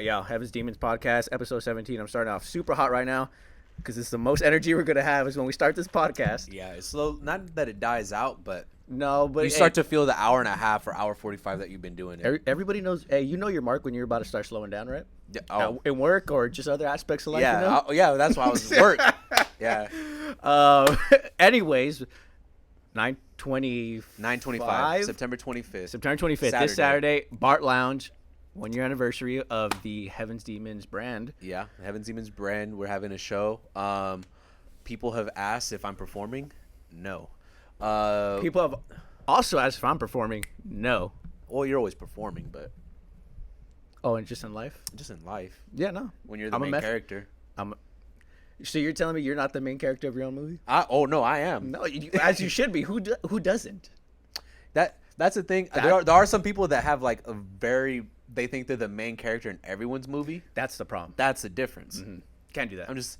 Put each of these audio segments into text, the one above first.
Yeah, Heaven's Demons podcast, episode 17. I'm starting off super hot right now because it's the most energy we're gonna have is when we start this podcast. Yeah, it's slow. Not that it dies out, but No, but you start to feel the hour and a half or hour 45 that you've been doing it. everybody knows. Hey, you know your mark when you're about to start slowing down, right? Yeah, oh, In work or just other aspects of life. yeah, you know? yeah. That's why I was at work. Yeah, Anyways, 9/25, 9/25, September 25th. September 25th, this Saturday, Bart Lounge, 1 year anniversary of the Heaven's Demons brand. Yeah, Heaven's Demons brand. We're having a show. People have asked if I'm performing. No. People have also asked if I'm performing. No. Well, you're always performing, but Oh, and just in life? just in life, Yeah, no. when you're the I'm a main meth- character. So you're telling me you're not the main character of your own movie? Oh no, I am. No, as you should be. Who doesn't? That's the thing. There are some people that have like a very. They think they're the main character in everyone's movie. That's the problem. That's the difference. Can't do that. I'm just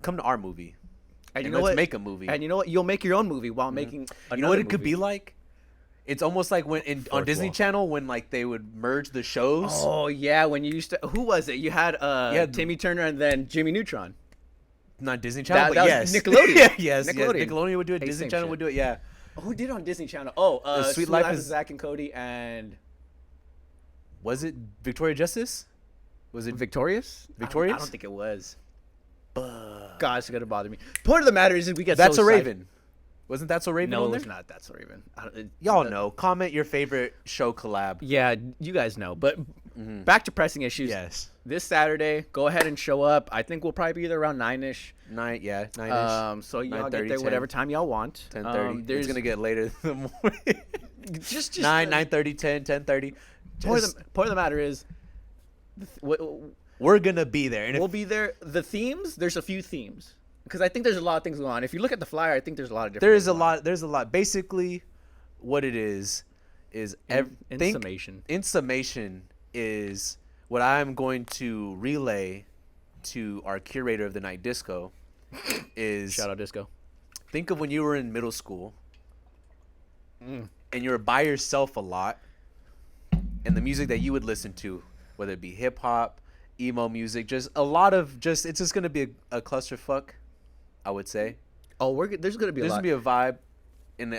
come to our movie. And you And know let's what? make a movie. And you know what? You'll make your own movie while making. You know what it another could be movie. like? It's almost like when on Fourth Disney wall. Channel when like they would merge the shows. Oh yeah, when you used to. Who was it? You had Timmy Turner and then Jimmy Neutron. Not Disney Channel, but that yes, was Nickelodeon. yes, Nickelodeon. Nickelodeon would do it. Hey, Disney same Channel shit. would do it. Yeah. Who did it on Disney Channel? Oh, Sweet Sweet Life Life of is- Zack and Cody and Was it Victoria Justice? Was it Victorious. Victorious? I don't think it was. God, it's gonna bother me. Point of the matter is, we get That's so a psyched. Raven? Wasn't That's a Raven? No, on it's there? not. That's a Raven. Y'all know. Comment your favorite show collab. Yeah, you guys know. But back to pressing issues. Yes. This Saturday, go ahead and show up. I think we'll probably be there around 9ish. 9ish. So y'all 9:30, get there 10. whatever time y'all want. 10:30. There's It's gonna get later in the morning. just 9:30, 10, 10:30. Point of the matter is, We're gonna be there, and we'll be there. The themes, there's a few themes because I think there's a lot of things going on. If you look at the flyer, I think there's a lot of different. there's things a going on. lot. There's a lot. Basically, what it is In summation. In summation is what I'm going to relay to our curator of the night disco is Shout out Disco. think of when you were in middle school Mm. and you were by yourself a lot, and the music that you would listen to, whether it be hip hop, emo music, just a lot of it's just gonna be a clusterfuck, I would say. Oh, there's gonna be a There's lot. gonna be a vibe, and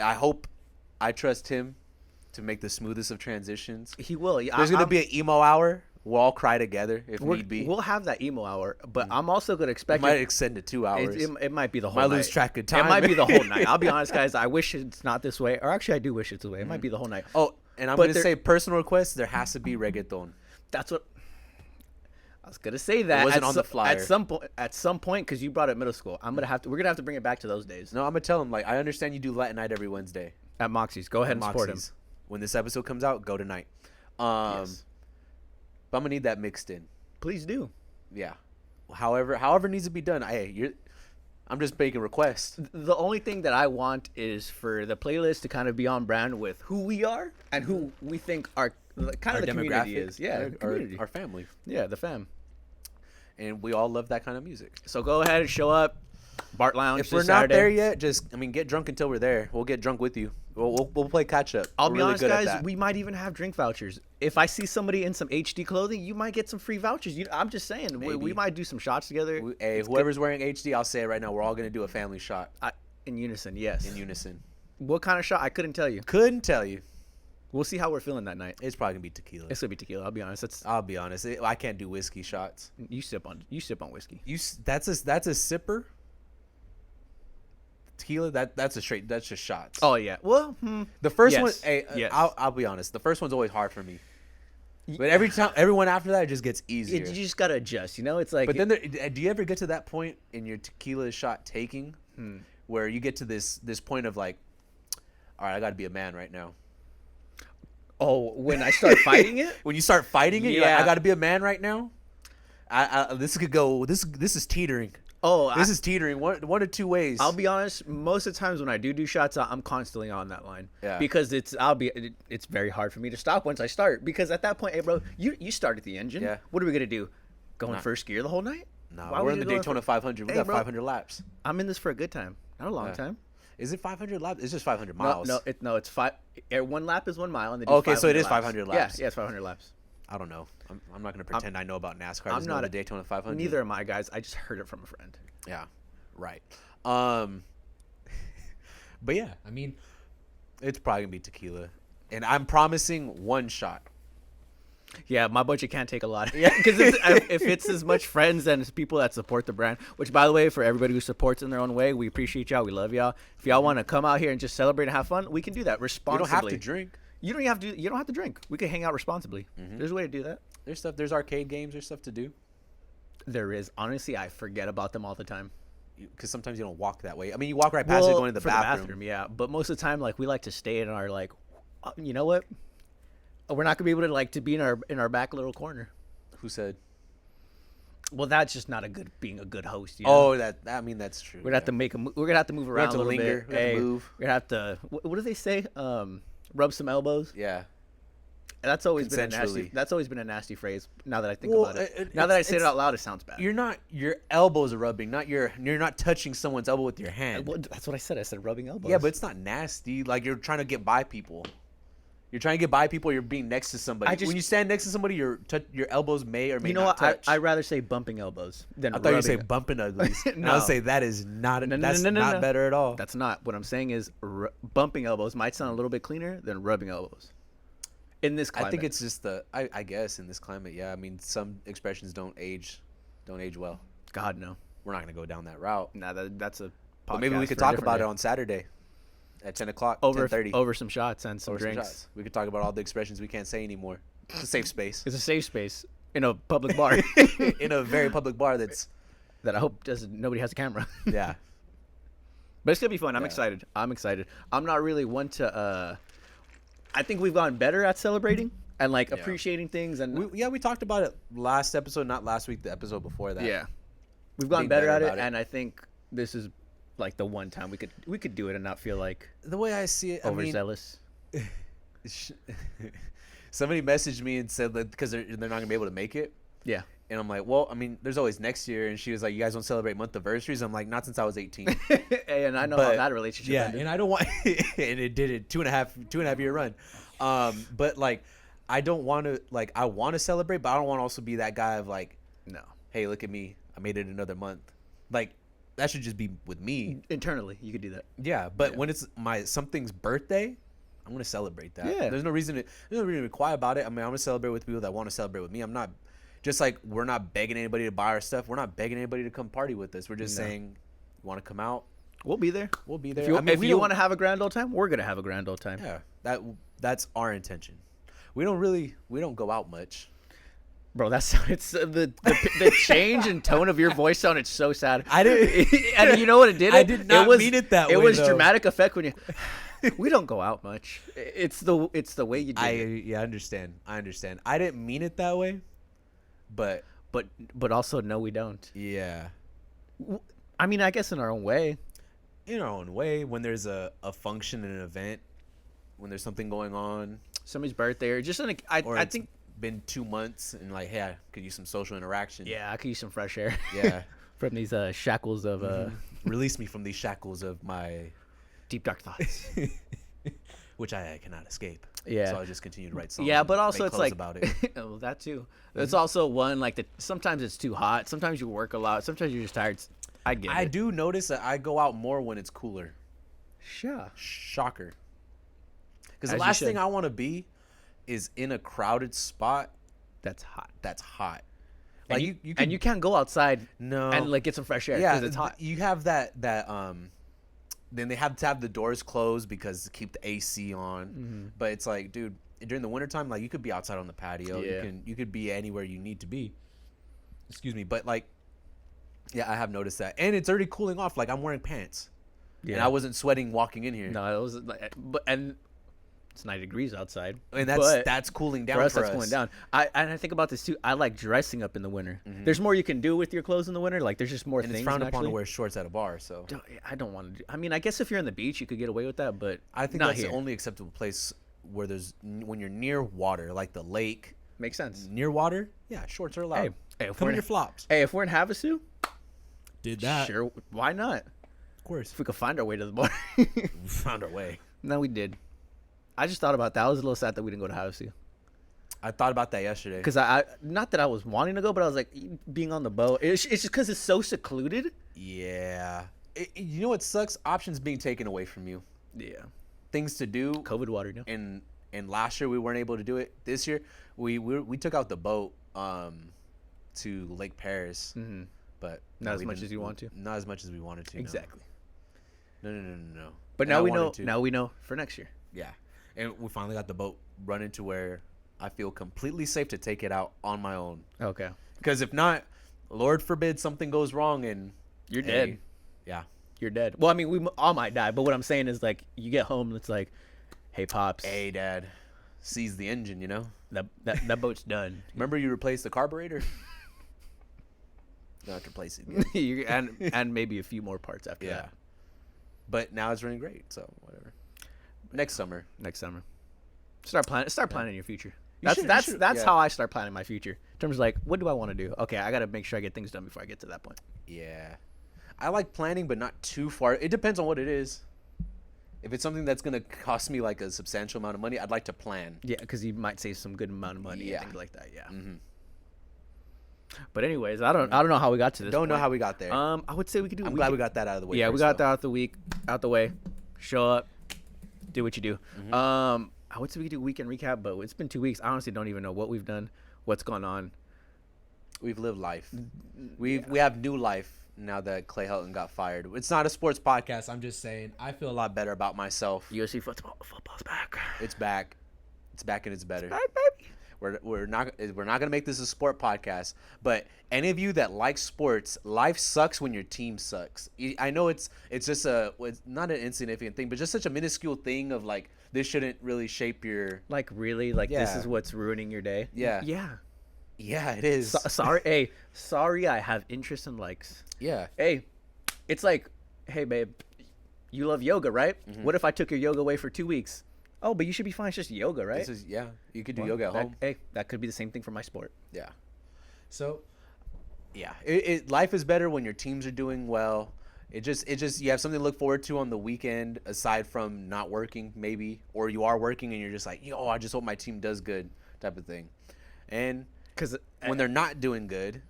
I trust him to make the smoothest of transitions. He will. Yeah, There's gonna be an emo hour. We'll all cry together if need be. We'll have that emo hour, but I'm also gonna It expect might extend to 2 hours. it might be the whole Might night. lose track of time. It might be the whole night. I'll be honest, guys. I wish it's not this way, or actually, I do wish it's this way. It might be the whole night. Oh, and I'm But gonna there- say personal request. There has to be reggaeton. That's what I was gonna say. That wasn't at on the flyer. At some point, because you brought it middle school, we're gonna have to bring it back to those days. No, I'm gonna tell him like I understand you do Latin night every Wednesday. At Moxie's, go ahead and support him. Moxie's. When this episode comes out, go tonight. Yes. But I'm gonna need that mixed in. Please do. Yeah. However needs to be done. I'm just making requests. The only thing that I want is for the playlist to kind of be on brand with who we are and who we think our kind of the community is. Yeah, community. Our family, Yeah, the fam. and we all love that kind of music. So go ahead and show up. Bart Lounge. If we're this not Saturday. there yet, get drunk until we're there. We'll get drunk with you. We'll play catch up. I'll We're be really honest, good at guys. that. We might even have drink vouchers. If I see somebody in some HD clothing, you might get some free vouchers. I'm just saying, we Maybe. might do some shots together. Hey, It's whoever's wearing HD, I'll say it right now. We're all gonna do a family shot in unison. Yes. in unison. What kind of shot? I couldn't tell you. Couldn't tell you. We'll see how we're feeling that night. It's probably gonna be tequila. It's gonna be tequila. I'll be honest. I'll be honest. I can't do whiskey shots. You sip on whiskey. That's a sipper. Tequila. That's just shots. Oh yeah. Well, The first yes, one. Hey, yes. I'll be honest. The first one's always hard for me. But everyone after that, it just gets easier. you just gotta adjust. You know, it's like. But then, do you ever get to that point in your tequila shot taking, where you get to this point of like, all right, I got to be a man right now. oh, when I start fighting it. When you start fighting it, you're like, Yeah. I got to be a man right now. This could go. This is teetering. Oh, This is teetering one of two ways. I'll be honest. Most of the times when I do shots, I'm constantly on that line. Yeah. Because it's very hard for me to stop once I start. Because at that point, hey bro, you started the engine. Yeah. What are we gonna do? Go in first gear the whole night? No, Why we're would in the you go Daytona 500. We Hey, got bro. 500 laps. I'm in this for a good time, not a long Yeah. time. Is it 500 laps? It's just 500 No, miles. it's five. 1 lap is 1 mile, and they do Okay, so it is 500 500 laps. Yeah, it's 500 laps. I don't know. I'm not gonna pretend I know about NASCAR. I'm not the Daytona 500. Neither am I, guys. I just heard it from a friend. Yeah, right. But yeah, I mean, it's probably gonna be tequila, and I'm promising one shot. Yeah, my budget can't take a lot. Yeah, because if it's as much friends and as people that support the brand, which, by the way, for everybody who supports in their own way, we appreciate y'all. We love y'all. If y'all want to come out here and just celebrate and have fun, we can do that responsibly. You don't have to drink. You don't have to drink. We can hang out responsibly. There's a way to do that. There's stuff. There's arcade games. There's stuff to do. There is. Honestly, I forget about them all the time. Because sometimes you don't walk that way. I mean, you walk right past it going to the bathroom. Yeah, but most of the time, like, we like to stay in our, like, you know what? We're not gonna be able to, like, to be in our back little corner. Who said? Well, that's just not being a good host. You know? Oh, I mean, that's true. We're gonna have to we're gonna have to move around a little bit. We're gonna have to move. We're gonna have to. What do they say? Rub some elbows. Yeah. And that's always been a nasty. That's always been a nasty phrase. Now that I think about it, now that I say it out loud, it sounds bad. Your elbows are rubbing, you're not touching someone's elbow with your hand. Well, that's what I said. I said rubbing elbows. Yeah, but it's not nasty. Like, you're trying to get by people. You're trying to get by people. You're being next to somebody. When you stand next to somebody, your elbows may or may not touch. I'd rather say bumping elbows than. I thought you would say bumping uglies. No. And I would say that is not. That's not better at all. That's not what I'm saying. Is bumping elbows might sound a little bit cleaner than rubbing elbows. In this climate. I think it's just I guess in this climate, yeah. I mean, some expressions don't age well. God, no. We're not gonna go down that route. Nah, that's a. But maybe we could talk about it on Saturday, at 10 o'clock, 10:30. Over some shots and some drinks. Shots. We could talk about all the expressions we can't say anymore. It's a safe space. It's a safe space in a public bar. In a very public bar that I hope nobody has a camera. Yeah. But it's gonna be fun. I'm excited. I'm not really one to. I think we've gotten better at celebrating and, like, appreciating things. And we talked about it last episode, not last week, the episode before that. Yeah, we've gotten better at it, and I think this is, like, the one time we could do it and not feel like the way I see it, overzealous. Somebody messaged me and said that because they're not gonna be able to make it. Yeah. And I'm like, well, I mean, there's always next year. And she was like, you guys don't celebrate month anniversaries? I'm like, not since I was 18. Hey, and I know how that relationship ended. And I don't want and it did a two and a half year run. But, like, I don't want to, like, I want to celebrate, but I don't want to also be that guy of, like, no, hey, look at me, I made it another month. Like, that should just be with me. Internally, you could do that. Yeah, but when it's something's birthday, I'm gonna celebrate that. Yeah. There's no reason to be quiet about it. I mean, I'm gonna celebrate with people that want to celebrate with me. I'm not. Just like we're not begging anybody to buy our stuff. We're not begging anybody to come party with us. We're just saying, you want to come out? We'll be there. We'll be there. If you want to have a grand old time, we're going to have a grand old time. Yeah, that's our intention. We don't go out much. Bro, it's the change in tone of your voice sounded so sad. I didn't. And you know what it did? I did not mean it that way. It was though. Dramatic effect when you. We don't go out much. It's the way you do it. Yeah, I understand. I didn't mean it that way, but also no, we don't. Yeah. I mean, I guess in our own way. In our own way, when there's a function, an event, when there's something going on, somebody's birthday, or just I think been 2 months and like, hey, I could use some social interaction. Yeah, I could use some fresh air. Yeah. From these shackles of release me from these shackles of my deep dark thoughts, which I cannot escape. Yeah. So I just continue to write songs. Yeah, but also it's like about it. Well, that too. It's also one like sometimes it's too hot. Sometimes you work a lot. Sometimes you're just tired. I do notice that I go out more when it's cooler. Sure. Shocker. Because the last thing I want to be is in a crowded spot that's hot. Like and you can't go outside no and like get some fresh air because it's hot. You have that then they have to have the doors closed because to keep the AC on. Mm-hmm. But it's like, dude, during the wintertime, like you could be outside on the patio. Yeah. You could be anywhere you need to be. Excuse me, but like yeah, I have noticed that. And it's already cooling off. Like I'm wearing pants. Yeah. And I wasn't sweating walking in here. No, it was and it's 90 degrees outside, and that's cooling down for us. That's cooling down. I think about this too. I like dressing up in the winter. Mm-hmm. There's more you can do with your clothes in the winter. Like there's just more things. And it's frowned upon to wear shorts at a bar. So I don't want to. I mean, I guess if you're on the beach, you could get away with that. But I think that's the only acceptable place where when you're near water, like the lake. Makes sense. Near water, yeah, shorts are allowed. Hey, come in your flops. Hey, if we're in Havasu, did that? Sure, why not? Of course. If we could find our way to the bar. We found our way. No, we did. I just thought about that. I was a little sad that we didn't go to Havasu. I thought about that yesterday. Because I not that I was wanting to go, but I was like, being on the boat. It's just because it's so secluded. Yeah. You know what sucks? Options being taken away from you. Yeah. Things to do. COVID water, no. And last year we weren't able to do it. This year we took out the boat to Lake Paris, but not as much as you want to. Not as much as we wanted to. Exactly. No. But now we know. Now we know for next year. Yeah, and we finally got the boat running to where I feel completely safe to take it out on my own. Okay. Because if not, Lord forbid something goes wrong and you're dead. Yeah. You're dead. Well, I mean, we all might die, but what I'm saying is, like, you get home, it's like, hey, Pops. Hey, Dad. Seize the engine, you know? That boat's done. Remember you replaced the carburetor? You have to replace it again. and maybe a few more parts after that. But now it's running great, so whatever. Next summer. Start planning your future. You That's how I start planning my future. In terms of, like, what do I want to do? Okay, I got to make sure I get things done before I get to that point. Yeah. I like planning, but not too far. It depends on what it is. If it's something that's going to cost me, like, a substantial amount of money, I'd like to plan. Yeah, because you might save some good amount of money and things like that, yeah. Mm-hmm. But anyways, I don't know how we got to this Don't know how we got there. I would say we could do. I'm glad we got that out of the way. Yeah, we got that out the way. Show up, do what you do. I would say we could do a weekend recap, but it's been 2 weeks. I honestly don't even know what we've done, what's gone on. We've lived life. We have new life now that Clay Helton got fired. It's not a sports podcast. I'm just saying I feel a lot better about myself. USC football's back. It's back. It's back and it's better. It's back, baby. We're not gonna make this a sport podcast, but any of you that like sports, life sucks when your team sucks. I know it's just it's not an insignificant thing, but just such a minuscule thing of like this shouldn't really shape your this is what's ruining your day. Yeah, it is. Sorry, I have interest and likes. Yeah. Hey, it's like, hey babe, you love yoga, right? What if I took your yoga away for 2 weeks? Oh, but you should be fine. It's just yoga, right? You could do yoga at home. Hey, that could be the same thing for my sport. Yeah. So, yeah, life is better when your teams are doing well. It just you have something to look forward to on the weekend aside from not working maybe, or you are working and you're just like, yo, I just hope my team does good type of thing. And because when they're not doing good,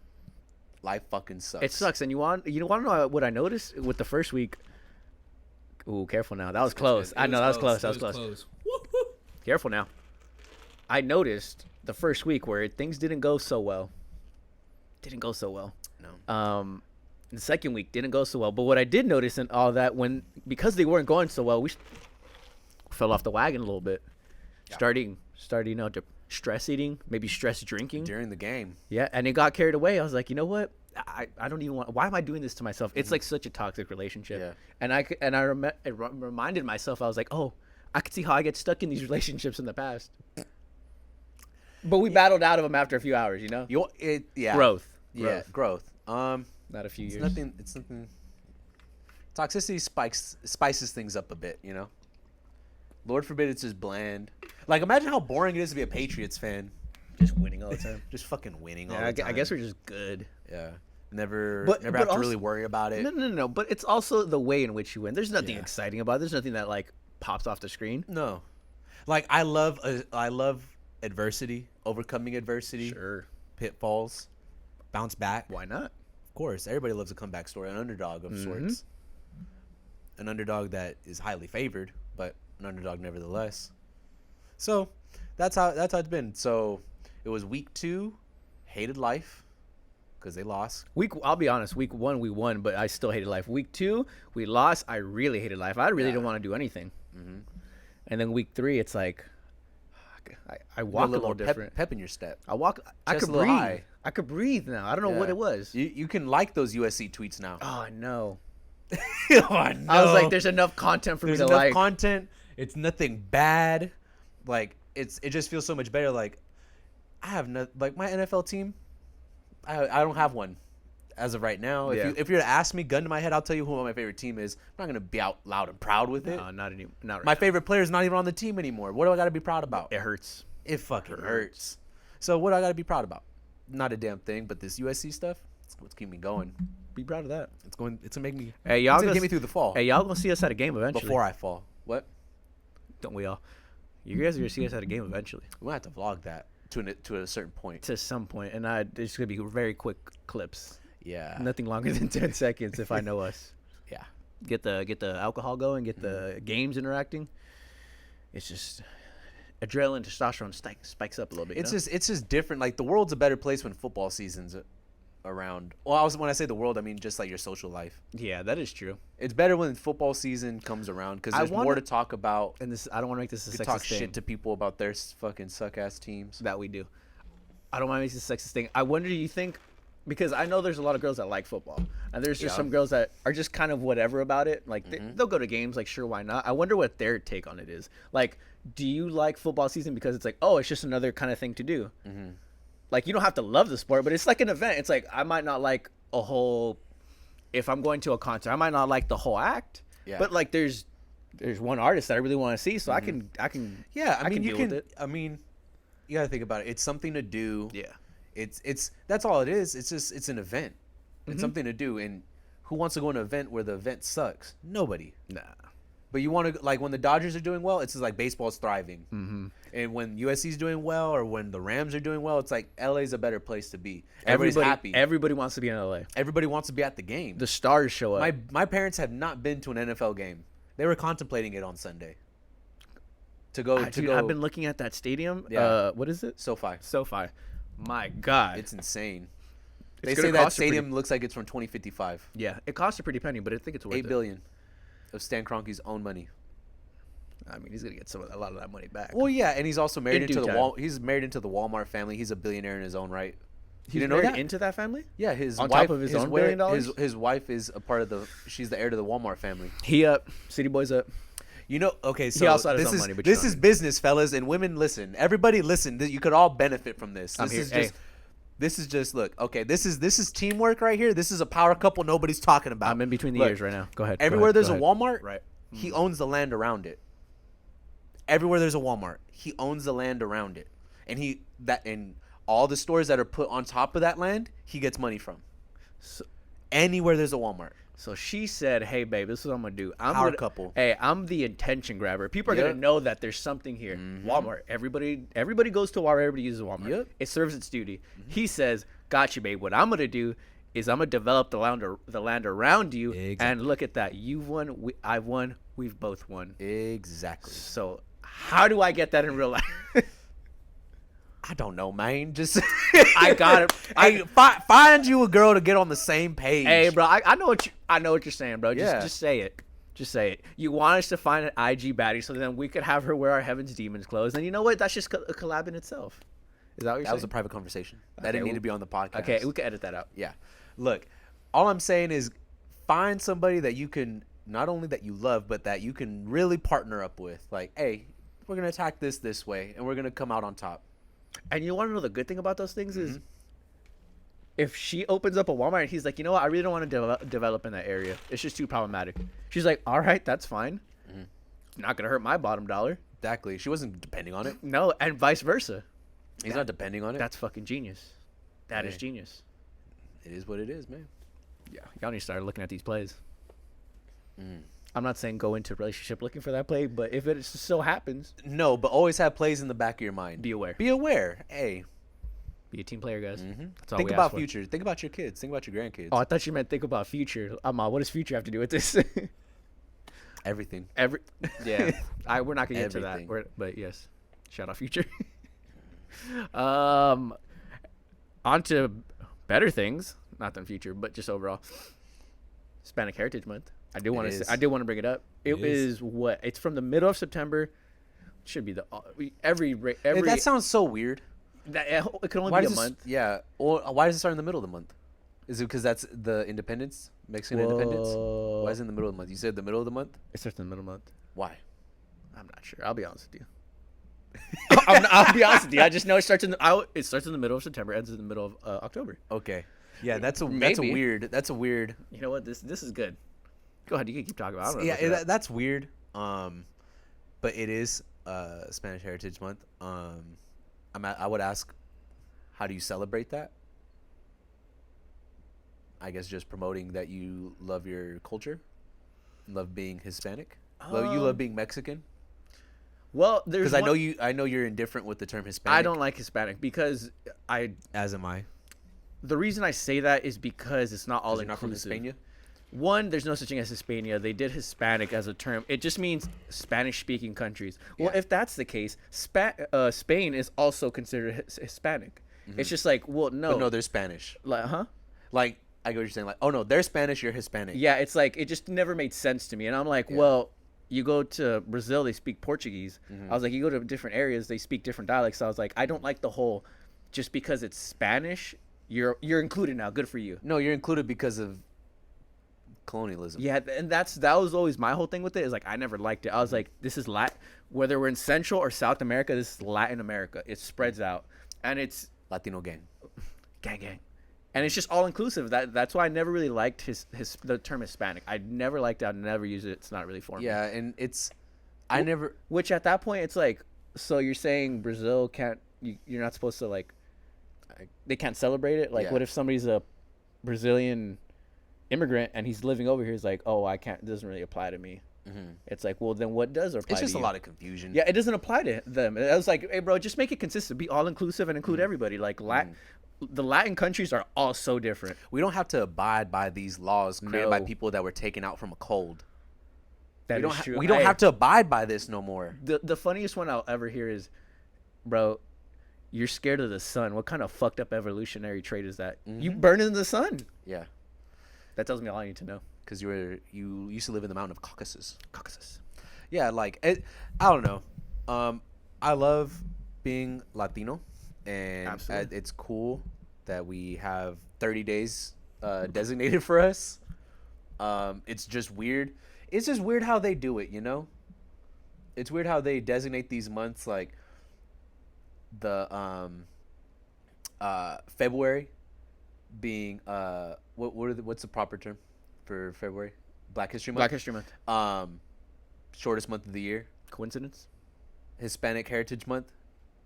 life fucking sucks. It sucks. And you want to know what I noticed with the first week? Ooh, careful now. That was close. I know that was close. Careful now. I noticed the first week where things didn't go so well. No. The second week didn't go so well. But what I did notice in all that, because they weren't going so well, we fell off the wagon a little bit. Yeah. Starting to stress eating, maybe stress drinking during the game. Yeah, and it got carried away. I was like, you know what? I don't even want. Why am I doing this to myself? It's like such a toxic relationship. Yeah. And I reminded myself. I was like, oh, I could see how I get stuck in these relationships in the past. But we battled out of them after a few hours. You know. Growth. Yeah, growth. Not a few years. It's nothing. Toxicity spices things up a bit. You know. Lord forbid it's just bland. Like, imagine how boring it is to be a Patriots fan. Just winning all the time. Just fucking winning all the time. I guess we're just good. Yeah. Never have to really worry about it. No. But it's also the way in which you win. There's nothing exciting about it. There's nothing that, like, pops off the screen. No. Like, I love adversity, overcoming adversity. Sure. Pitfalls. Bounce back. Why not? Of course. Everybody loves a comeback story. An underdog of sorts. An underdog that is highly favored, but an underdog nevertheless. So, that's how it's been. So, it was week 2, hated life because they lost. I'll be honest, week 1 we won, but I still hated life. Week 2 we lost. I really hated life. I really didn't want to do anything. And then week 3, it's like I walk a little different. Pep in your step. I walk. I could breathe. High. I could breathe now. I don't know what it was. You can like those USC tweets now. Oh, I know. I was like, there's enough content for me to like. There's enough content. It's nothing bad. Like, it just feels so much better. Like, I have my NFL team. I don't have one as of right now. If you're to ask me, gun to my head, I'll tell you who my favorite team is. I'm not gonna be out loud and proud with it. No, not anymore. Not right my favorite player is not even on the team anymore. What do I got to be proud about? It hurts. It fucking hurts. So what do I got to be proud about? Not a damn thing. But this USC stuff, it's what's keeping me going. Be proud of that. It's gonna make me. Hey, y'all gonna get me through the fall. Hey, y'all gonna see us at a game eventually. Before I fall. What? Don't we all? You guys are gonna see us at a game eventually. We'll have to vlog that. to a certain point. To some point, and it's gonna be very quick clips. Yeah. Nothing longer than 10 seconds if I know us. Yeah. Get the alcohol going, get the games interacting. It's just adrenaline, testosterone spikes up a little bit. It's just different. Like the world's a better place when football season's around. Well, when I say the world, I mean just like your social life. Yeah, that is true. It's better when football season comes around because there's more to talk about. And I don't want to make this a sexist talk thing. shit to people about their fucking suck ass teams. That we do. I don't want to make this a sexist thing. I wonder, do you think? Because I know there's a lot of girls that like football, and there's just some girls that are just kind of whatever about it. Like they'll go to games, like sure, why not? I wonder what their take on it is. Like, do you like football season because it's like, oh, it's just another kind of thing to do? Mm-hmm. Like you don't have to love the sport, but it's like an event. It's like I might not like a whole. If I'm going to a concert, I might not like the whole act. Yeah. But like there's one artist that I really want to see, so I can. Yeah, I mean you can. I mean, you got to think about it. It's something to do. Yeah. It's that's all it is. It's an event. It's something to do. And who wants to go to an event where the event sucks? Nobody. Nah. But you want to, like, when the Dodgers are doing well, it's just like baseball's thriving. Mm-hmm. And when USC's doing well, or when the Rams are doing well, it's like LA's a better place to be. Everybody's happy. Everybody wants to be in LA. Everybody wants to be at the game. The stars show up. My parents have not been to an NFL game. They were contemplating it on Sunday. I've been looking at that stadium. Yeah. What is it? SoFi. My God. It's insane. They say that stadium looks like it's from 2055. Yeah, it costs a pretty penny, but I think it's worth it. $8 billion of Stan Kroenke's own money. I mean, he's gonna get a lot of that money back. Well, yeah, and he's also married into the He's married into the Walmart family. He's a billionaire in his own right. You didn't know that? Into that family? Yeah, his on wife, top of his own $1 billion. His wife is a part of the. She's the heir to the Walmart family. He up, City Boy's up. You know, okay, so he also had his own money, but this is business, fellas, and women. Listen, everybody, listen. You could all benefit from this. This is just look. Okay, this is teamwork right here. This is a power couple nobody's talking about. I'm in between the ears right now. Go ahead. Everywhere there's a Walmart, right? He owns the land around it. Everywhere there's a Walmart, he owns the land around it, and all the stores that are put on top of that land, he gets money from. So, anywhere there's a Walmart. So she said, "Hey, babe, this is what I'm gonna do. Power couple. Hey, I'm the attention grabber. People are gonna know that there's something here. Mm-hmm. Walmart. Everybody goes to Walmart. Everybody uses Walmart. Yep. It serves its duty." Mm-hmm. He says, "Got you, babe. What I'm gonna do is I'm gonna develop the land around you, and look at that. You've won. I've won. We've both won. Exactly. So how do I get that in real life?" I don't know, man. Just I got it. Hey, find you a girl to get on the same page. Hey, bro, I know what you're saying, bro. Just say it. Just say it. You want us to find an IG baddie so then we could have her wear our Heaven's Demons clothes. And you know what? That's just a collab in itself. Is that what you're saying? That was a private conversation. That didn't need to be on the podcast. Okay, we can edit that out. Yeah. Look, all I'm saying is find somebody that you can, not only that you love, but that you can really partner up with. Like, hey, we're going to attack this way, and we're going to come out on top. And you want to know the good thing about those things is if she opens up a Walmart and he's like, you know what, I really don't want to develop in that area. It's just too problematic. She's like, all right, that's fine. Not going to hurt my bottom dollar. Exactly. She wasn't depending on it. No, and vice versa. He's not depending on it. That's fucking genius. That is genius. It is what it is, man. Yeah. Y'all need to start looking at these plays. I'm not saying go into a relationship looking for that play, but if it so happens. No, but always have plays in the back of your mind. Be aware. Be aware. Hey. Be a team player, guys. That's all Think about future. Think about your kids. Think about your grandkids. Oh, I thought you meant think about future. What does future have to do with this? Everything. Yeah. We're not going to get to that. But yes. Shout out future. On to better things. Not than future, but just overall. Hispanic Heritage Month. I do want to bring it up. It is what? It's from the middle of September. It should be every. That sounds so weird. It could only be a month. Yeah. Or why does it start in the middle of the month? Is it because that's the independence, Mexican independence? Why is it in the middle of the month? You said the middle of the month. It starts in the middle of the month. Why? I'm not sure. I'll be honest with you. I'll be honest with you. I just know it starts in the middle of September, ends in the middle of October. Okay. Yeah, that's a weird. You know what? This is good. Go ahead. You can keep talking about it. Yeah, that's weird. But it is Spanish Heritage Month. I would ask, how do you celebrate that? I guess just promoting that you love your culture, love being Hispanic, you love being Mexican. Well, there's because I know you're indifferent with the term Hispanic. I don't like Hispanic because As am I. the reason I say that is because it's not all You're not from inclusive. Hispania. One, there's no such thing as Hispania. They did Hispanic as a term. It just means Spanish-speaking countries. Well, Yeah. if that's the case, Spain is also considered Hispanic. It's just like, well, no. But no, they're Spanish. Like, huh? Like I get what you're saying. Like, oh no, they're Spanish. You're Hispanic. Yeah, it's like, it just never made sense to me. And I'm like, well, you go to Brazil, they speak Portuguese. I was like, you go to different areas, they speak different dialects. So I was like, I don't like the whole, just because it's Spanish, you're included now. Good for you. No, you're included because of colonialism. Yeah, and that was always my whole thing with it. Is like I never liked it. I was like, this is whether we're in Central or South America, this is Latin America. It spreads out, and it's Latino gang. gang, and it's just all inclusive. That's why I never really liked the term Hispanic. I never liked it. I'd never use it. It's not really for me. Yeah, and it's I never. Which at that point, it's like, so you're saying Brazil can't? You're not supposed to like. They can't celebrate it. Like, Yeah. what if somebody's a Brazilian immigrant and he's living over here? He's like, oh, I can't. It doesn't really apply to me. It's like, well, then what does apply? It's just to a you? lot of confusion. Yeah, it doesn't apply to them. I was like, hey, bro, just make it consistent. Be all inclusive and include everybody. Like the Latin countries are all so different. We don't have to abide by these laws created by No. people that were taken out from a cold. That We don't, is true. we don't have to abide by this no more. The funniest one I'll ever hear is, bro, you're scared of the sun. What kind of fucked up evolutionary trait is that? You burn in the sun. Yeah, That tells me all I need to know. because you used to live in the mountain of Caucasus. Caucasus. Yeah, like I don't know. I love being Latino, and Absolutely. it's cool that we have 30 days designated for us. It's just weird. It's just weird how they do it, you know? It's weird how they designate these months, like the February being what's the proper term for February? Black History Month. Black History Month. Shortest month of the year. Coincidence? Hispanic Heritage Month.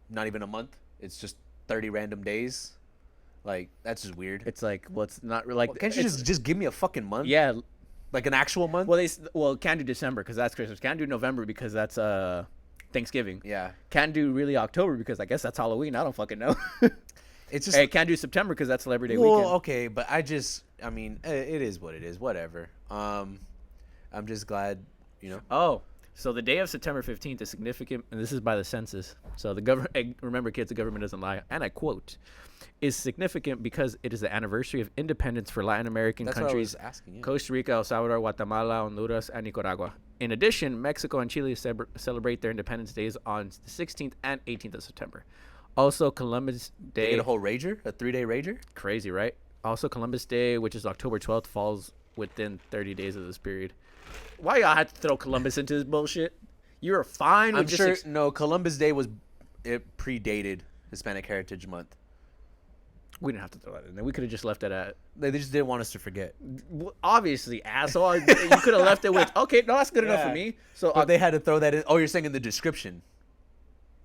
Not even a month. It's just 30 random days. Like, that's just weird. It's like, well, it's not really like. Well, can't you just give me a fucking month? Yeah. Like an actual month? Well, can't do December because that's Christmas. Can't do November because that's Thanksgiving. Yeah. Can't do really October because I guess that's Halloween. I don't fucking know. It's just Hey, can't do September because that's Labor Day well, weekend. okay, but I mean, it is what it is. Whatever. I'm just glad, you know. Oh, so the day of September 15th is significant, and this is by the census. So the government, remember, kids, the government doesn't lie, and I quote, is significant because it is the anniversary of independence for Latin American That's countries, what I was asking. Yeah. Costa Rica, El Salvador, Guatemala, Honduras, and Nicaragua. In addition, Mexico and Chile celebrate their independence days on the 16th and 18th of September. Also, Columbus They Day. get a whole rager, a 3-day rager. Crazy, right? Also, Columbus Day, which is October 12th, falls within 30 days of this period. Why y'all had to throw Columbus into this bullshit? You're fine with I'm sure. No, Columbus Day it predated Hispanic Heritage Month. we didn't have to throw that in there. We could have just left it at. They just didn't want us to forget. Obviously, asshole. You could have left it with, okay, no, that's good enough for Yeah. me. So, But they had to throw that in. Oh, you're saying in the description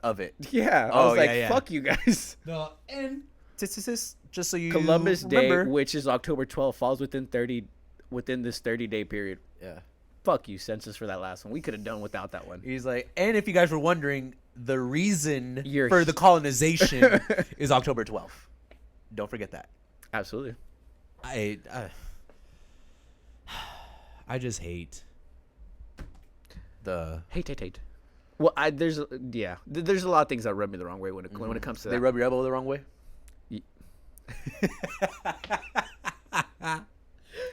of it. yeah. I Oh, was like, yeah, yeah. fuck you guys. No, and just so you Columbus Day, remember. which is October 12th, falls within this 30-day period. Yeah. Fuck you, census, for that last one. We could have done without that one. He's like, and if you guys were wondering, the reason You're for the colonization is October 12th. Don't forget that. Absolutely. I just hate the. Hate. Well, there's a lot of things that rub me the wrong way when it comes to They that. rub your elbow the wrong way.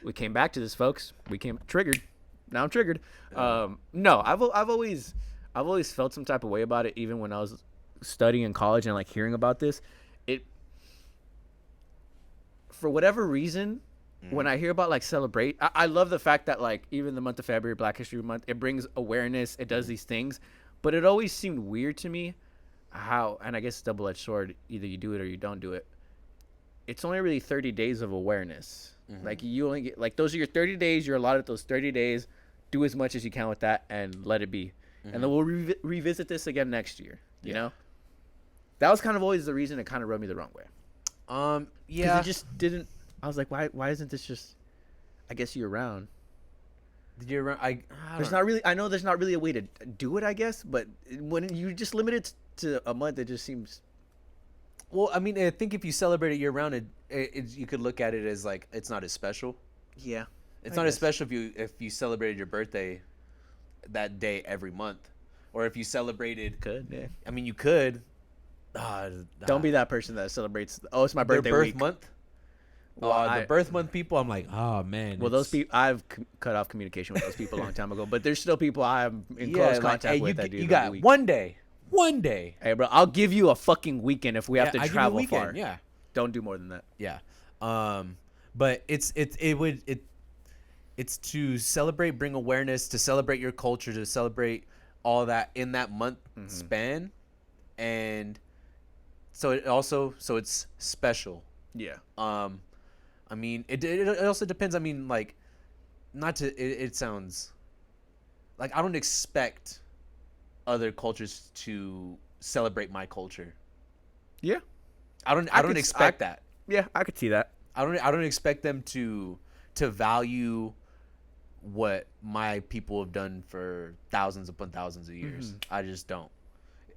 We came back to this, folks. We came triggered. Now I'm triggered. No, I've always felt some type of way about it, even when I was studying in college and like hearing about this. It, for whatever reason, when I hear about like celebrate, I love the fact that like even the month of February, Black History Month, it brings awareness. It does these things, but it always seemed weird to me how, and I guess it's double-edged sword. Either you do it or you don't do it. It's only really 30 days of awareness. Like you only get like those are your 30 days. You're allotted those 30 days. Do as much as you can with that and let it be. And then we'll revisit this again next year. You know, that was kind of always the reason it kind of rubbed me the wrong way. Yeah. It just didn't. I was like, why isn't this just? I guess year round. year round. There's not really. I know there's not really a way to do it. I guess, but when you just limit it to a month, it just seems. Well, I mean, I think if you celebrate it year round, you could look at it as like it's not as special. Yeah. It's not as special if you celebrated your birthday that day every month, or if you celebrated. Yeah. I mean, you could. Don't be that person that celebrates. Oh, it's my birthday their birth week. month. Well, the birth month people, I'm like, oh man. Well, those people, I've cut off communication with those people a long time ago. But there's still people I'm in close contact with. You got one day. Hey, bro, I'll give you a fucking weekend if we have to travel weekend, far. Yeah. Don't do more than that. Yeah. But it's to celebrate, bring awareness, to celebrate your culture, to celebrate all that in that month span, and so it's special. Yeah. I mean, it also depends. I mean, like, it sounds like I don't expect other cultures to celebrate my culture. Yeah. I don't expect that. Yeah, I could see that. I don't expect them to value what my people have done for thousands upon thousands of years. I just don't.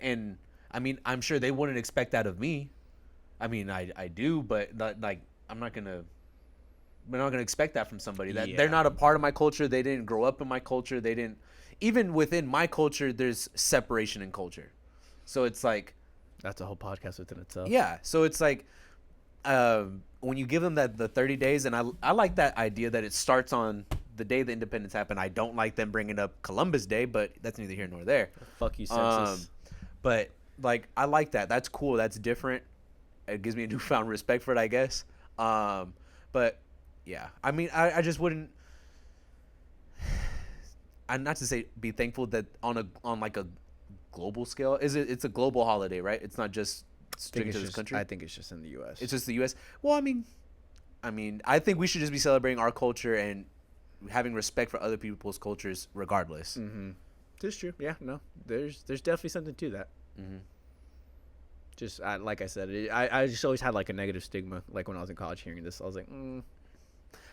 And I mean, I'm sure they wouldn't expect that of me. I mean, I do, but not, like, we're not gonna expect that from somebody that they're not a part of my culture. They didn't grow up in my culture. They didn't, even within my culture, there's separation in culture. So it's like, that's a whole podcast within itself. Yeah. So it's like, when you give them the 30 days, and I like that idea that it starts on the day the independence happened. I don't like them bringing up Columbus Day, but that's neither here nor there. Fuck you, census. But like, I like that. That's cool. That's different. It gives me a newfound respect for it, I guess. But yeah, I mean, I just wouldn't. I'm not to say be thankful that on like a global scale. It's a global holiday, right? It's not just strict to this country. I think it's just in the U.S. It's just the U.S. Well, I mean, I think we should just be celebrating our culture and having respect for other people's cultures, regardless. That's true. Yeah, no, there's definitely something to that. Just like I said, I just always had like a negative stigma. Like when I was in college, hearing this, I was like,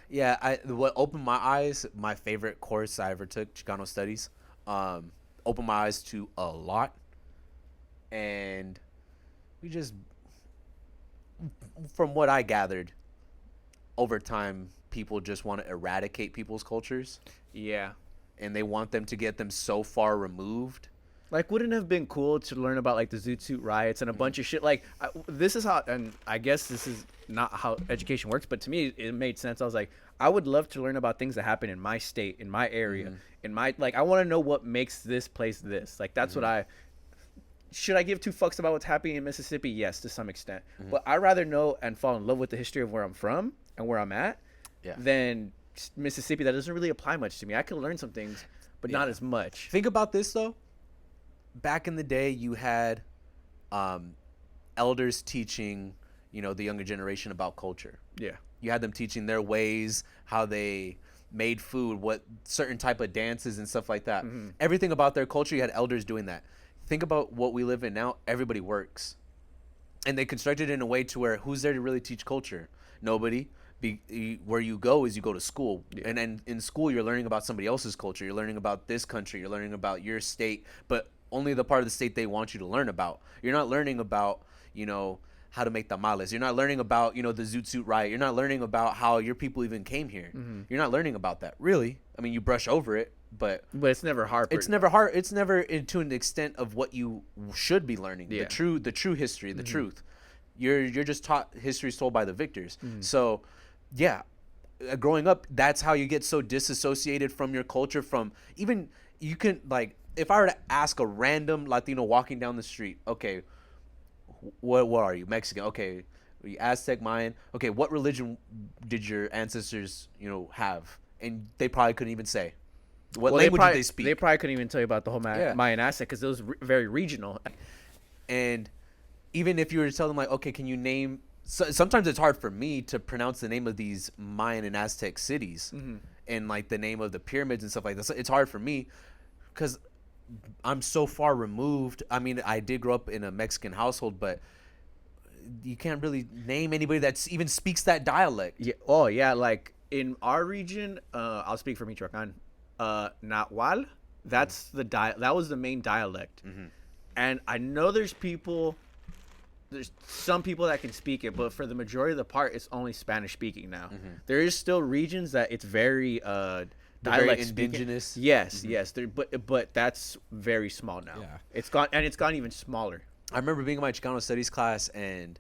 Yeah, what opened my eyes, my favorite course I ever took, Chicano Studies, opened my eyes to a lot, and we just, from what I gathered, over time, people just want to eradicate people's cultures. Yeah. And they want them to get them so far removed. Like, wouldn't it have been cool to learn about, like, the Zoot Suit riots and a bunch of shit? Like, this is how, and I guess this is not how education works, but to me, it made sense. I was like, I would love to learn about things that happen in my state, in my area, in my, like, I want to know what makes this place this. Like, that's what should I give two fucks about what's happening in Mississippi? Yes, to some extent. But I'd rather know and fall in love with the history of where I'm from and where I'm at than Mississippi. That doesn't really apply much to me. I can learn some things, but not as much. Think about this, though. Back in the day, you had elders teaching, the younger generation about culture. Yeah. You had them teaching their ways, how they made food, what certain type of dances and stuff like that. Everything about their culture, you had elders doing that. Think about what we live in now. Everybody works. And they constructed it in a way to where who's there to really teach culture? Nobody. Where you go is you go to school. And then in school, you're learning about somebody else's culture. You're learning about this country. You're learning about your state. But only the part of the state they want you to learn about. You're not learning about, how to make tamales. You're not learning about, the Zoot Suit riot. You're not learning about how your people even came here. You're not learning about that, really. I mean, you brush over it, but it's never hard. It's never hard. It's never to an extent of what you should be learning. Yeah. The true history, the truth. You're just taught history is told by the victors. So, yeah, growing up, that's how you get so disassociated from your culture. From even you can, like, if I were to ask a random Latino walking down the street, okay, what are you? Mexican? Okay, are you Aztec, Mayan? Okay, what religion did your ancestors, have? And they probably couldn't even say. What language did they speak? They probably couldn't even tell you about the whole Mayan Aztec because it was very regional. And even if you were to tell them, like, okay, can you name? Sometimes it's hard for me to pronounce the name of these Mayan and Aztec cities and like the name of the pyramids and stuff like that. So it's hard for me because I'm so far removed. I mean, I did grow up in a Mexican household, but you can't really name anybody that even speaks that dialect. Yeah. Oh, yeah. Like in our region, I'll speak for Michoacan. Nahual. That's that was the main dialect. And I know there's some people that can speak it, but for the majority of the part, it's only Spanish speaking now. There is still regions that it's very dialect indigenous. Yes, yes. But that's very small now. Yeah. It's gone even smaller. I remember being in my Chicano studies class and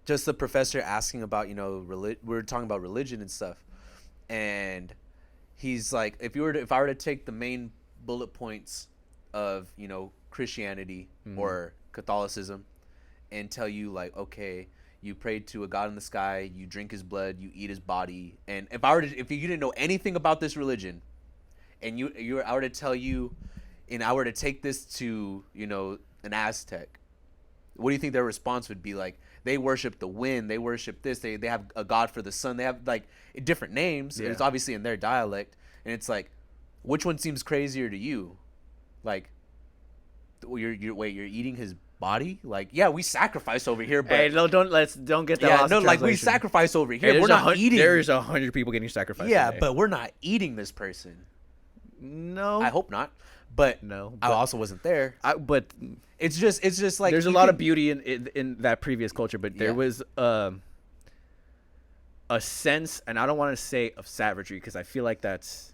just the professor asking about, we were talking about religion and stuff. And he's like, if I were to take the main bullet points of, Christianity or Catholicism and tell you like, okay, you pray to a God in the sky, you drink his blood, you eat his body. And if you didn't know anything about this religion and I were to tell you, and I were to take this to, an Aztec, what do you think their response would be? Like, they worship the wind, they worship this, they have a god for the sun, they have like different names. Yeah. It's obviously in their dialect, and it's like, which one seems crazier to you? Like, you're eating his body? Like, yeah, we sacrifice over here, but hey, don't get that. Yeah, no, like we sacrifice over here. Hey, we're not eating. There's 100 people getting sacrificed. Yeah, today. but we're not eating this person. No, I hope not. But no, I also wasn't there. But it's just like there's a lot of beauty in that previous culture, but there was a sense, and I don't want to say of savagery because I feel like that's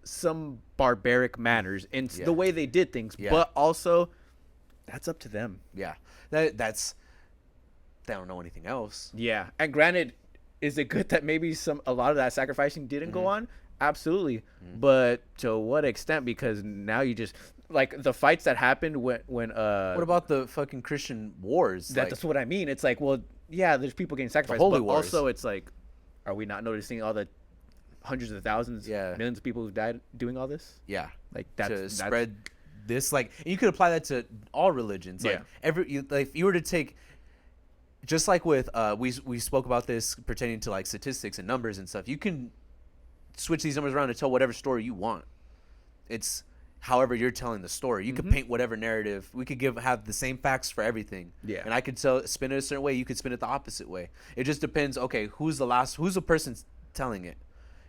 some barbaric manners in the way they did things, but also that's up to them. Yeah, that's they don't know anything else. Yeah, and granted, is it good that maybe a lot of that sacrificing didn't go on? Absolutely, but to what extent? Because now you just like the fights that happened when what about the fucking Christian wars? That's what I mean. It's like, well, yeah, there's people getting sacrificed, holy but wars. Also it's like, are we not noticing all the hundreds of thousands, millions of people who've died doing all this? Yeah, like that's spread this, like, and you could apply that to all religions. Like if you were to take, just like with we spoke about this pertaining to like statistics and numbers and stuff, you can switch these numbers around to tell whatever story you want. It's however you're telling the story. You could paint whatever narrative. We could have the same facts for everything. Yeah. And I could spin it a certain way. You could spin it the opposite way. It just depends. Okay, who's the person telling it?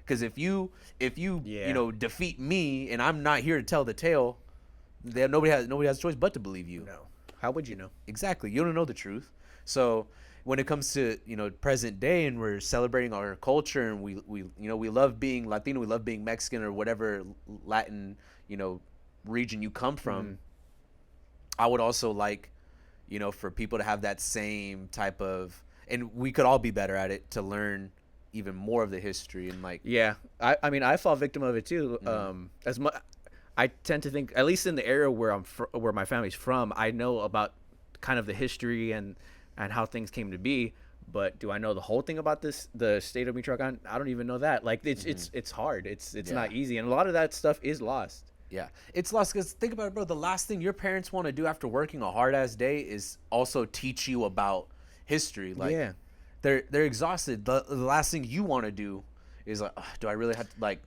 Because if you defeat me and I'm not here to tell the tale, then nobody has a choice but to believe you. No. How would you know? Exactly. You don't know the truth. So when it comes to present day and we're celebrating our culture and we love being Latino, we love being Mexican or whatever Latin region you come from, I would also like for people to have that same type of, and we could all be better at it, to learn even more of the history and like I mean I fall victim of it too. As much I tend to think, at least in the area where where my family's from, I know about kind of the history and how things came to be, but do I know the whole thing about the state of Michoacan? I don't even know that. Like it's hard. It's not easy, and a lot of that stuff is lost. Yeah, it's lost because think about it, bro. The last thing your parents want to do after working a hard ass day is also teach you about history. Like they're exhausted. The last thing you want to do is like, do I really have to like?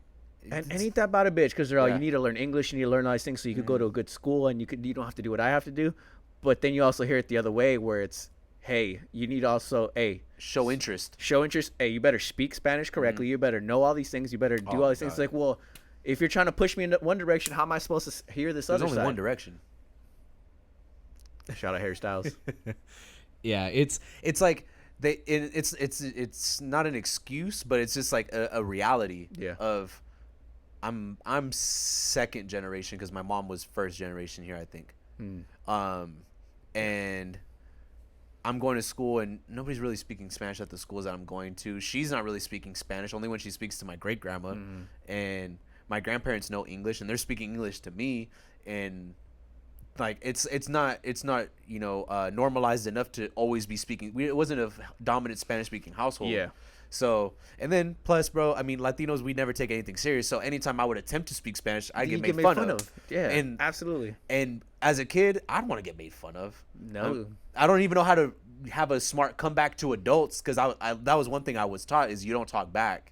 And ain't that about a bitch? Because they're like, you need to learn English, you need to learn all these things so you could go to a good school, and you don't have to do what I have to do. But then you also hear it the other way where it's, hey, you need also show interest. Hey, you better speak Spanish correctly. You better know all these things. You better do all these things. It's like, well, if you're trying to push me in one direction, how am I supposed to hear this other side? There's only one direction. Shout out Harry Styles. Yeah, it's like it's not an excuse, but it's just like a reality of I'm second generation because my mom was first generation here, I think. And I'm going to school and nobody's really speaking Spanish at the schools that I'm going to. She's not really speaking Spanish, only when she speaks to my great grandma. And my grandparents know English and they're speaking English to me. And like it's not normalized enough to always be speaking. It wasn't a dominant Spanish speaking household. Yeah. So, and then plus, bro, I mean, Latinos, we never take anything serious. So anytime I would attempt to speak Spanish, I get made fun of. Yeah, and absolutely. And as a kid, I don't want to get made fun of. No. I don't even know how to have a smart comeback to adults because I that was one thing I was taught is you don't talk back.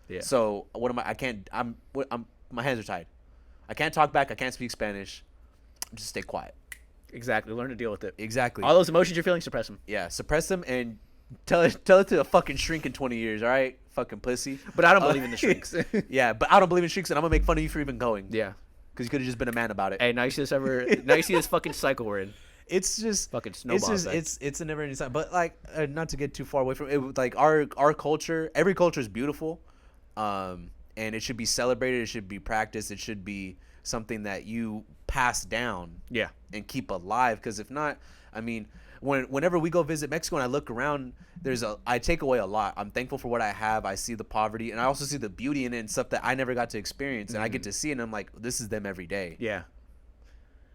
Yeah. So what am I? I can't. My hands are tied. I can't talk back. I can't speak Spanish. Just stay quiet. Exactly. Learn to deal with it. Exactly. All those emotions you're feeling, suppress them. Yeah, suppress them and tell it to a fucking shrink in 20 years. All right. fucking pussy. But I don't believe in the shrinks. Yeah, but I don't believe in shrinks, and I'm gonna make fun of you for even going. Yeah. Because you could have just been a man about it. Hey, now you see this fucking cycle we're in. It's just fucking snowball. It's a never ending cycle. But like, not to get too far away from it, like our culture, every culture is beautiful, and it should be celebrated. It should be practiced. It should be something that you pass down. Yeah. And keep alive. Because if not, I mean, whenever we go visit Mexico and I look around, I take away a lot. I'm thankful for what I have. I see the poverty, and I also see the beauty in it and stuff that I never got to experience, and I get to see it, and I'm like, this is them every day. Yeah.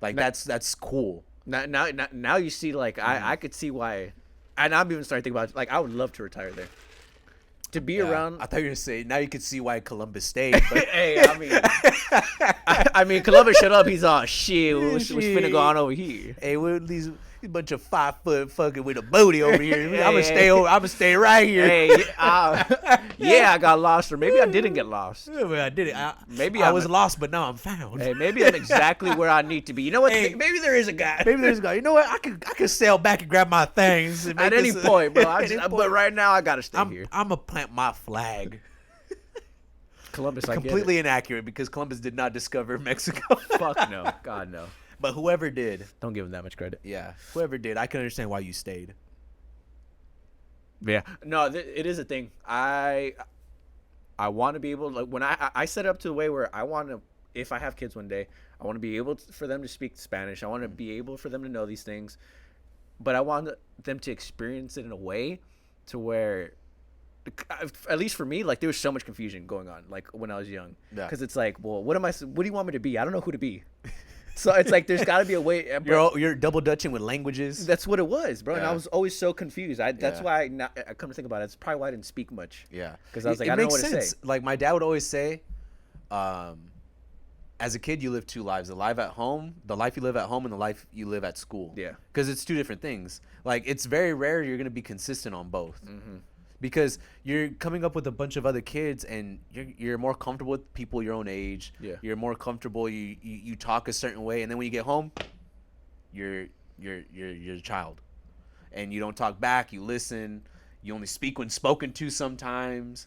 Like that's cool. Now you see, like, I could see why, and I'm even starting to think about it, like, I would love to retire there, to be around. I thought you were gonna say now you could see why Columbus stayed. But Hey, I mean, Columbus shut up. He's all shit. What's finna go on over here? Hey, we're these bunch of 5 foot fucking with a booty over here. I'm gonna stay right here. Hey, yeah, I got lost, or maybe I didn't get lost. Well, I did it. Maybe I was lost, but now I'm found. Hey, maybe I'm exactly where I need to be. You know what? Hey, maybe there is a guy. Maybe there's a guy. You know what? I could sail back and grab my things and at any point, bro. But right now, I gotta stay here. I'm gonna plant my flag. Columbus, completely inaccurate because Columbus did not discover Mexico. Fuck no, God no. But whoever did, don't give him that much credit. Yeah, whoever did, I can understand why you stayed. Yeah, no, it is a thing. I want to be able to, like, when I set it up to the way where I want to, if I have kids one day, I want to be able for them to speak Spanish. I want to be able for them to know these things, but I want them to experience it in a way to where, at least for me, like, there was so much confusion going on, like, when I was young. Yeah. Because it's like, well, what do you want me to be? I don't know who to be. So it's like there's got to be a way. You're double dutching with languages. That's what it was, bro. Yeah. And I was always so confused. That's why I come to think about it. It's probably why I didn't speak much. Yeah. Because I was like, I don't know what to say. Like my dad would always say, as a kid, you live 2 lives: the life you live at home, and the life you live at school. Yeah. Because it's 2 different things. Like it's very rare you're gonna be consistent on both. Mm-hmm. Because you're coming up with a bunch of other kids, and you're more comfortable with people your own age. Yeah. You're more comfortable. You talk a certain way, and then when you get home, you're a child, and you don't talk back. You listen. You only speak when spoken to sometimes.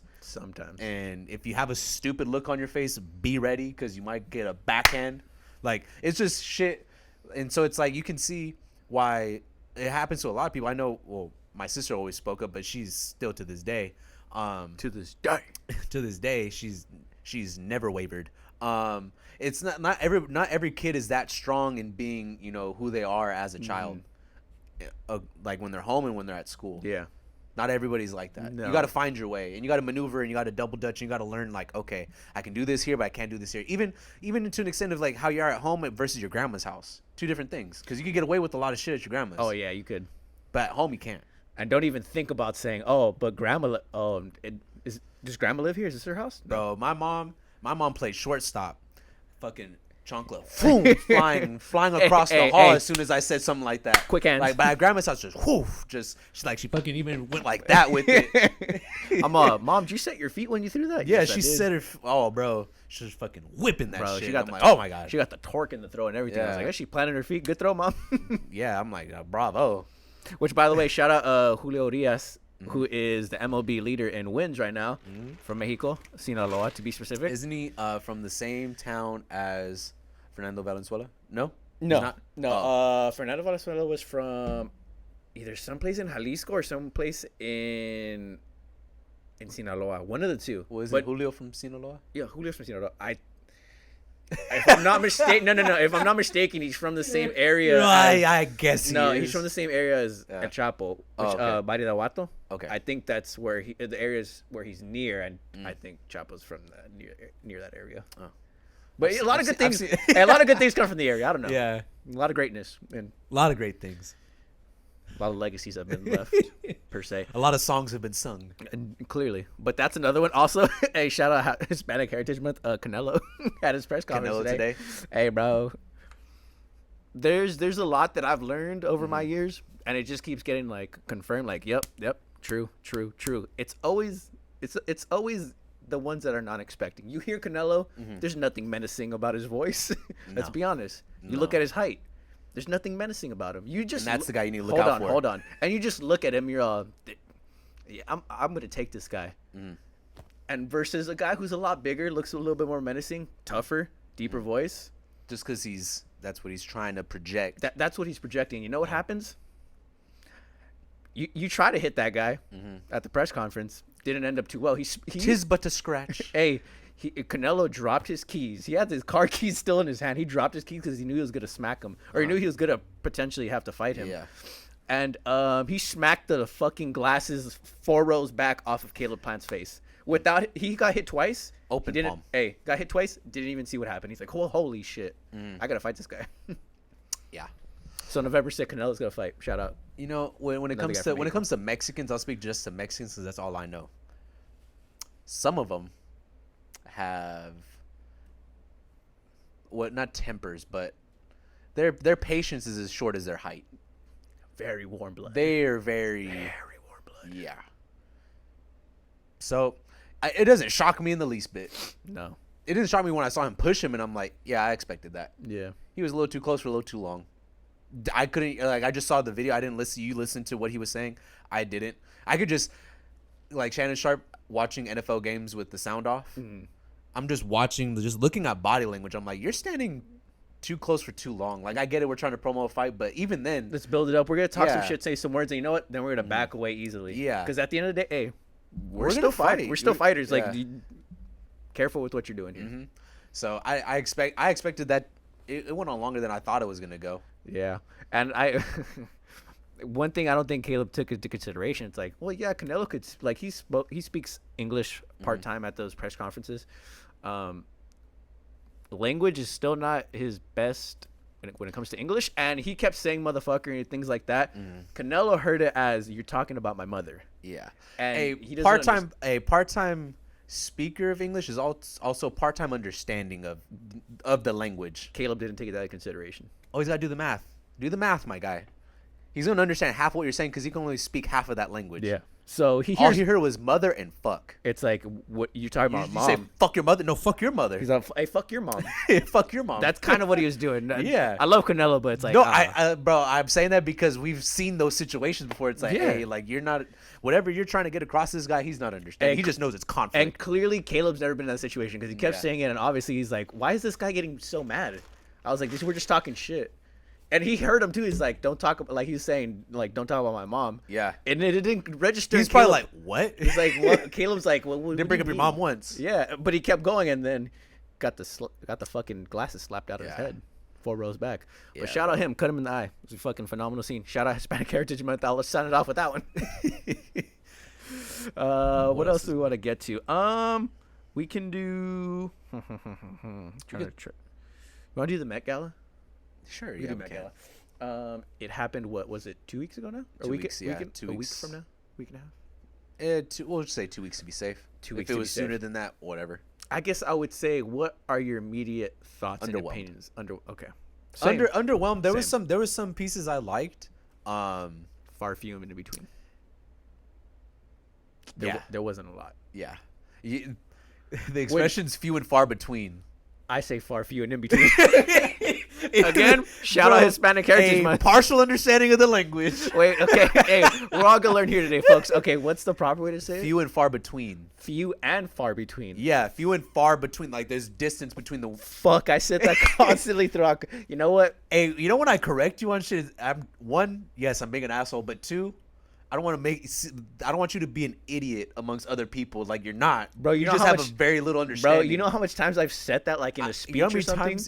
And if you have a stupid look on your face, be ready because you might get a backhand. Like it's just shit. And so it's like you can see why it happens to a lot of people. I know. Well, my sister always spoke up, but she's still to this day. To this day, she's never wavered. It's not every kid is that strong in being, who they are as a child. Like when they're home and when they're at school. Yeah. Not everybody's like that. No. You got to find your way, and you got to maneuver, and you got to double dutch, and you got to learn, like, okay, I can do this here, but I can't do this here. Even to an extent of like how you are at home versus your grandma's house. 2 different things, because you could get away with a lot of shit at your grandma's. Oh yeah, you could. But at home you can't. And don't even think about saying, "Oh, but grandma. Does grandma live here? Is this her house?" No. Bro, my mom played shortstop. Fucking chancla, flying across the hall as soon as I said something like that. Quick hands. Like my grandma's house, she fucking even went like that with it. Mom, did you set your feet when you threw that? Yeah, she set her. Oh, bro, she was fucking whipping that shit. She got oh my god, she got the torque in the throw and everything. Yeah. I was like, is she planting her feet? Good throw, Mom. Yeah, I'm like, bravo. Which, by the way, shout out Julio Urias, who is the MLB leader in wins right now from Mexico, Sinaloa, to be specific. Isn't he from the same town as Fernando Valenzuela? No. No. Fernando Valenzuela was from either someplace in Jalisco or someplace in Sinaloa. One of the two. Was it Julio from Sinaloa? Yeah, Julio's from Sinaloa. If I'm not mistaken, no. If I'm not mistaken, he's from the same area. No, I guess he is. He's from the same area as El Chapo, which Valle de Aguato. Okay. I think that's where the areas where he's near, and I think Chapo's from near that area. Oh. But a lot of good things come from the area. I don't know. Yeah. A lot of greatness and a lot of great things. A lot of legacies have been left, per se. A lot of songs have been sung. And clearly. But that's another one. Also, a shout out Hispanic Heritage Month. Canelo had his press conference today. Hey, bro. There's a lot that I've learned over my years, and it just keeps getting, like, confirmed. Like, yep, true. It's always the ones that are not expecting. You hear Canelo, there's nothing menacing about his voice. Let's be honest. You look at his height. There's nothing menacing about him. You just and that's the guy you need to look out for. Hold on. And you just look at him. You're all, yeah, I'm gonna take this guy. and versus a guy who's a lot bigger, looks a little bit more menacing, tougher, deeper voice. Just because that's what he's trying to project. That's what he's projecting. You know what happens? You try to hit that guy at the press conference. Didn't end up too well. Tis but a scratch. Hey, Canelo dropped his keys. He had his car keys still in his hand. He dropped his keys because he knew he was gonna smack him, or he knew he was gonna potentially have to fight him. Yeah. And he smacked the fucking glasses 4 rows back off of Caleb Plant's face. He got hit twice. Open palm. Hey, got hit twice. Didn't even see what happened. He's like, oh, holy shit! I gotta fight this guy. Yeah. So November 6th, Canelo's gonna fight. Shout out. You know, when it comes to Mexicans, I'll speak just to Mexicans because that's all I know. Some of them have not tempers, but their patience is as short as their height. Very warm blood. They're very warm blood. Yeah. So it doesn't shock me in the least bit. No. It didn't shock me when I saw him push him, and I'm like, yeah, I expected that. Yeah. He was a little too close for a little too long. I couldn't, I just saw the video. I didn't listen. You listened to what he was saying. I didn't. I could just, like Shannon Sharp watching NFL games with the sound off. I'm just looking at body language. I'm like, you're standing too close for too long. Like, I get it. We're trying to promo a fight, but even then. Let's build it up. We're going to talk some shit, say some words, and you know what? Then we're going to back away easily. Yeah. Because at the end of the day, hey, we're still fighting. We're still fighters. Yeah. Like, careful with what you're doing here. So I expected that. It went on longer than I thought it was going to go. Yeah. And one thing I don't think Caleb took into consideration, it's like, well, yeah, Canelo could, like, he speaks English part-time at those press conferences. Language is still not his best when it comes to English, and he kept saying motherfucker and things like that. Canelo heard it as, you're talking about my mother. Yeah. And he doesn't a part-time speaker of English is also part-time understanding of the language. Caleb didn't take that into consideration. Oh, he's got to do the math. Do the math, my guy. He's going to understand half what you're saying because he can only speak half of that language. Yeah. So all he heard was mother and fuck. It's like, what you talking about, mom? You say, fuck your mother? No, fuck your mother. He's like, hey, fuck your mom. Fuck your mom. That's kind of what he was doing. Yeah. I love Canelo, but it's like, no, bro, I'm saying that because we've seen those situations before. It's like, hey, like, you're not, whatever you're trying to get across to this guy, he's not understanding. He just knows it's conflict. And clearly, Caleb's never been in that situation because he kept saying it, and obviously he's like, why is this guy getting so mad? I was like, we're just talking shit. And he heard him too. He's like, "Don't talk," like he's saying, "Like, don't talk about my mom." Yeah. And it didn't register. He's probably like, "What?" He's like, "What?" Caleb's like, "Well, didn't bring up your mom once." Yeah, but he kept going, and then got the fucking glasses slapped out of his head, 4 rows back. But shout out him, cut him in the eye. It was a fucking phenomenal scene. Shout out Hispanic Heritage Month. Let's sign it off with that one. What else do we want to get to? We can do. You want to do the Met Gala? Sure, yeah. It happened. What was it? 2 weeks ago now? Or 2 weeks, yeah. 2 a week week from now? Week and a half? We'll just say 2 weeks to be safe. 2 weeks. If it was sooner than that, whatever. I guess I would say, what are your immediate thoughts and opinions? Okay. Underwhelmed. There was some pieces I liked. Far few in between. There wasn't a lot. Yeah. The expression's few and far between. I say far few and in between. Again, shout out Hispanic Heritage Month. Partial understanding of the language. Wait, okay. Hey, we're all gonna learn here today, folks. Okay, what's the proper way to say it? Few and far between. Few and far between. Yeah, few and far between. Like, there's distance between the. Fuck, I said that constantly throughout. You know what? Hey, you know when I correct you on shit? Yes, I'm being an asshole, but 2, I don't want you to be an idiot amongst other people. Like, you're not, bro. You just have a very little understanding. Bro, you know how much times I've said that, like in a speech or something.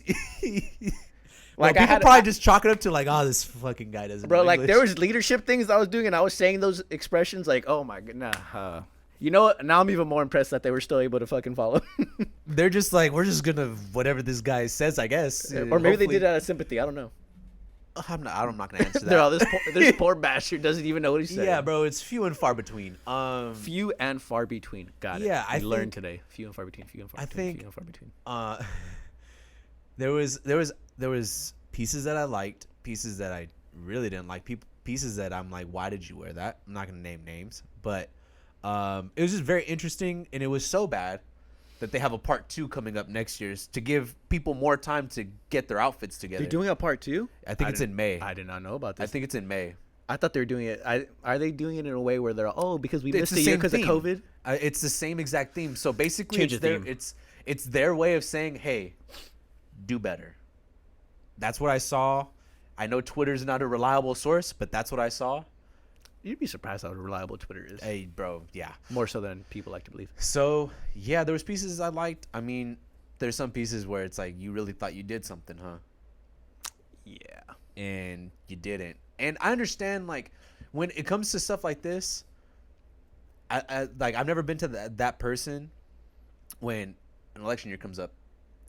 Like, people probably just chalk it up to like, oh, this fucking guy doesn't. Bro, know like English. there was leadership things I was doing, and I was saying those expressions, like, oh my god, nah. You know what? Now I'm even more impressed that they were still able to fucking follow. They're just like, we're just gonna whatever this guy says, I guess. Or maybe they did it out of sympathy. I don't know. I'm not gonna answer that. This poor bastard doesn't even know what he's saying. Yeah, bro, it's few and far between. Few and far between. Got it. Yeah, I learned today. Few and far between. Few and far between. Few and far between. There was pieces that I liked, pieces that I really didn't like, pieces that I'm like, why did you wear that? I'm not gonna name names, but it was just very interesting, and it was so bad that they have a part 2 coming up next year to give people more time to get their outfits together. They're doing a part 2? I think it's in May. I did not know about this. I think it's in May. I thought they were doing it. Are they doing it in a way where they're because we missed a year because of COVID? It's the same exact theme. So basically, Change it's the their theme. it's their way of saying, hey, do better. That's what I saw. I know Twitter's not a reliable source, but that's what I saw. You'd be surprised how reliable Twitter is. Hey, bro, yeah. More so than people like to believe. So yeah, there was pieces I liked. I mean, there's some pieces where it's like you really thought you did something, huh? Yeah. And you didn't. And I understand, like, when it comes to stuff like this, I like I've never been to that person when an election year comes up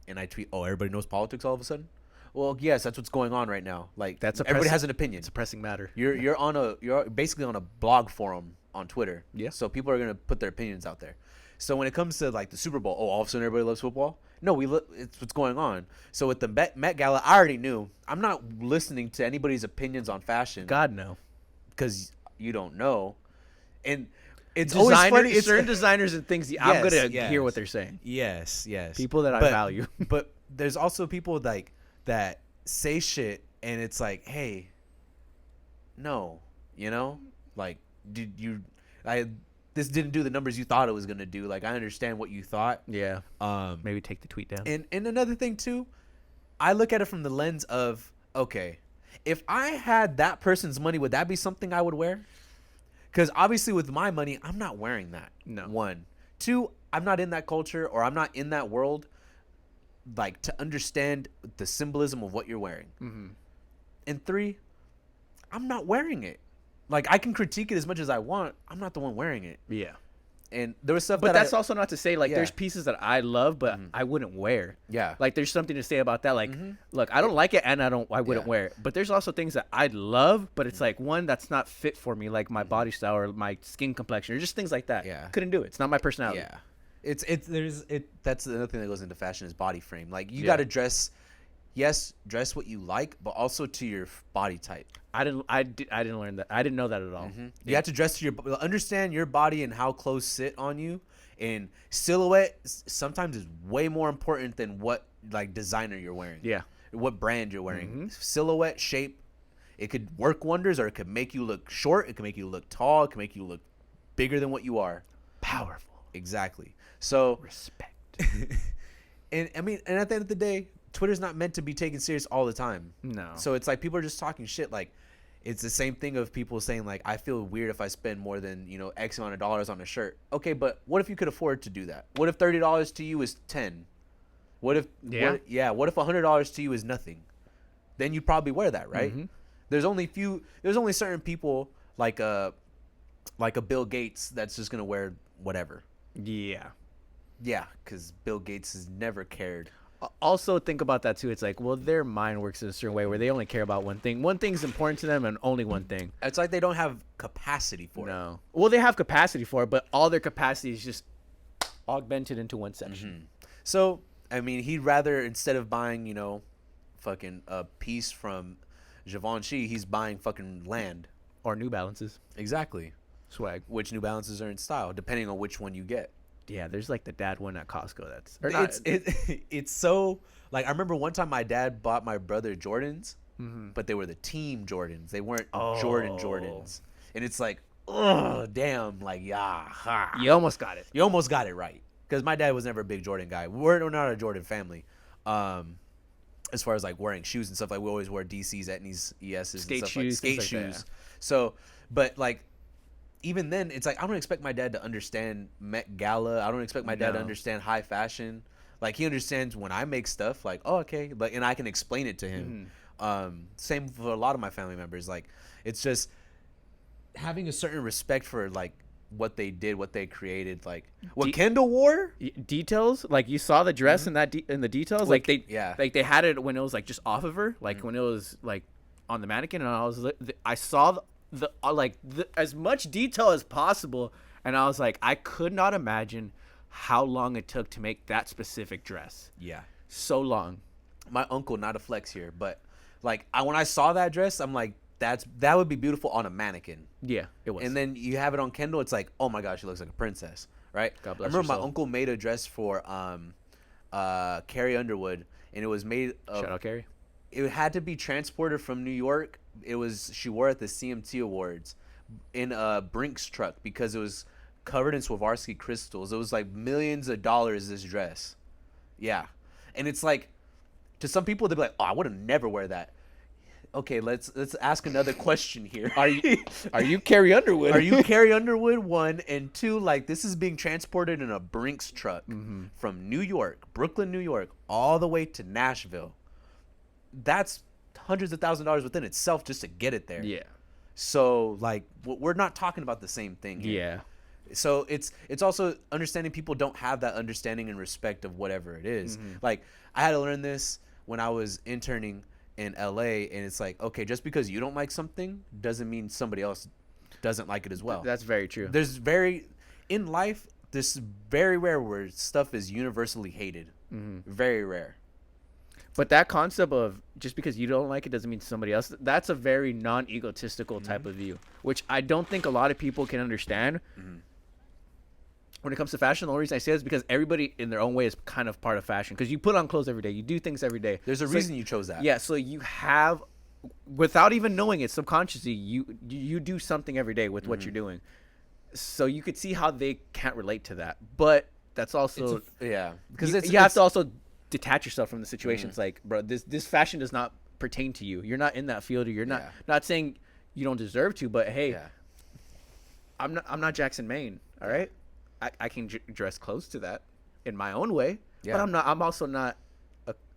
and I tweet, oh, everybody knows politics all of a sudden. Well, yes, that's what's going on right now. Like, everybody has an opinion. It's a pressing matter. You're basically on a blog forum on Twitter. Yeah. So people are gonna put their opinions out there. So when it comes to like the Super Bowl, oh, all of a sudden everybody loves football. No, it's what's going on. So with the Met Gala, I already knew. I'm not listening to anybody's opinions on fashion. God, no. Because you don't know. And it's Designers, always funny. It's certain designers and things, I'm Yes, going to yes. hear what they're saying. Yes. People that I value. But there's also people like that say shit, and it's like, hey, no, like, this didn't do the numbers you thought it was gonna do. Like, I understand what you thought. Yeah. Maybe take the tweet down. And another thing too, I look at it from the lens of, okay, if I had that person's money, would that be something I would wear? Because obviously with my money, I'm not wearing that. No. 1. 2, I'm not in that culture, or I'm not in that world, like, to understand the symbolism of what you're wearing. Mm-hmm. And 3, I'm not wearing it. Like, I can critique it as much as I want. I'm not the one wearing it. Yeah. And there was stuff But that's also not to say, like, Yeah. there's pieces that I love, but I wouldn't wear. Yeah. Like, there's something to say about that. Like, look, I don't like it, and I wouldn't Yeah. wear it. But there's also things that I'd love, but it's like, one, that's not fit for me, like my body style or my skin complexion, or just things like that. Yeah. Couldn't do it. It's not my personality. Yeah. That's another thing that goes into fashion is body frame. Like, you Yeah. got to dress what you like, but also to your body type. I didn't learn that. I didn't know that at all. You have to dress to understand your body and how clothes sit on you. And silhouette sometimes is way more important than what, like, designer you're wearing. Yeah. What brand you're wearing. Silhouette, shape, it could work wonders, or it could make you look short. It could make you look tall. It could make you look bigger than what you are. Powerful. Exactly. So, Respect. and I mean, and at the end of the day, Twitter's not meant to be taken serious all the time. No. So it's like people are just talking shit. Like, it's the same thing of people saying, like, I feel weird if I spend more than, X amount of dollars on a shirt. Okay, but what if you could afford to do that? What if $30 to you is 10? What if What if $100 to you is nothing? Then you'd probably wear that, right? There's only certain people like a Bill Gates that's just gonna wear whatever. Yeah. Yeah, because Bill Gates has never cared. Also think about that too. It's like, well, their mind works in a certain way where they only care about one thing. One thing's important to them and only one thing. It's like they don't have capacity for it. No. Well, they have capacity for it, but all their capacity is just augmented into one section. So, I mean, he'd rather, instead of buying, fucking a piece from Givenchy, he's buying fucking land. Or New Balances. Exactly. Swag. Which New Balances are in style, depending on which one you get. Yeah, there's like the dad one at Costco. That's It's so, like, I remember one time my dad bought my brother Jordans, but they were the team Jordans. They weren't Jordan Jordans. And it's like, oh, damn, like, yeah. Ha. You almost got it. You almost got it right. Because my dad was never a big Jordan guy. We're not a Jordan family. As far as, like, wearing shoes and stuff, like, we always wear DCs, Etnies, ESs, Skate and stuff shoes, like skate things like that, shoes. So, but, like, even then, it's like, I don't expect my dad to understand Met Gala. I don't expect my dad to understand high fashion. Like, he understands when I make stuff, like, oh, okay, like, and I can explain it to him. Same for a lot of my family members. Like, it's just having a certain respect for, like, what they did, what they created, like what Kendall wore. Details, like you saw the dress in that in the details, like they had it when it was like just off of her, like when it was like on the mannequin, and I saw the as much detail as possible, and I was like, I could not imagine how long it took to make that specific dress. Yeah, so long. My uncle, not a flex here, but like when I saw that dress, I'm like, that would be beautiful on a mannequin. Yeah, it was. And then you have it on Kendall, it's like, oh my gosh, she looks like a princess, right? God bless I remember her my soul. uncle made a dress for Carrie Underwood, and it was made of, shout out Carrie. It had to be transported from New York. She wore it at the CMT Awards in a Brinks truck because it was covered in Swarovski crystals. It was like millions of dollars, this dress. Yeah. And it's like, to some people, they'd be like, oh, I would have never wear that. Okay, let's ask another question here. Are you Carrie Underwood? Are you Carrie Underwood? 1, and 2, like, this is being transported in a Brinks truck from New York, Brooklyn, New York, all the way to Nashville. That's hundreds of thousands of dollars within itself just to get it there. Yeah. So, like, we're not talking about the same thing here. Yeah. So it's also understanding people don't have that understanding and respect of whatever it is. Like, I had to learn this when I was interning in LA, and it's like, okay, just because you don't like something doesn't mean somebody else doesn't like it as well. That's very true. In life, this is very rare where stuff is universally hated. Very rare. But that concept of just because you don't like it doesn't mean somebody else, that's a very non-egotistical type of view, which I don't think a lot of people can understand. When it comes to fashion, the only reason I say this is because everybody in their own way is kind of part of fashion, because you put on clothes every day, you do things every day. There's a reason you chose that. Yeah, so you have, without even knowing it subconsciously, you do something every day with what you're doing. So you could see how they can't relate to that, but that's also because you have to also detach yourself from the situation. It's like, bro, this fashion does not pertain to you. You're not in that field, or you're not saying you don't deserve to, but hey, I'm not Jackson Maine, all right? I can dress close to that in my own way, but I'm also not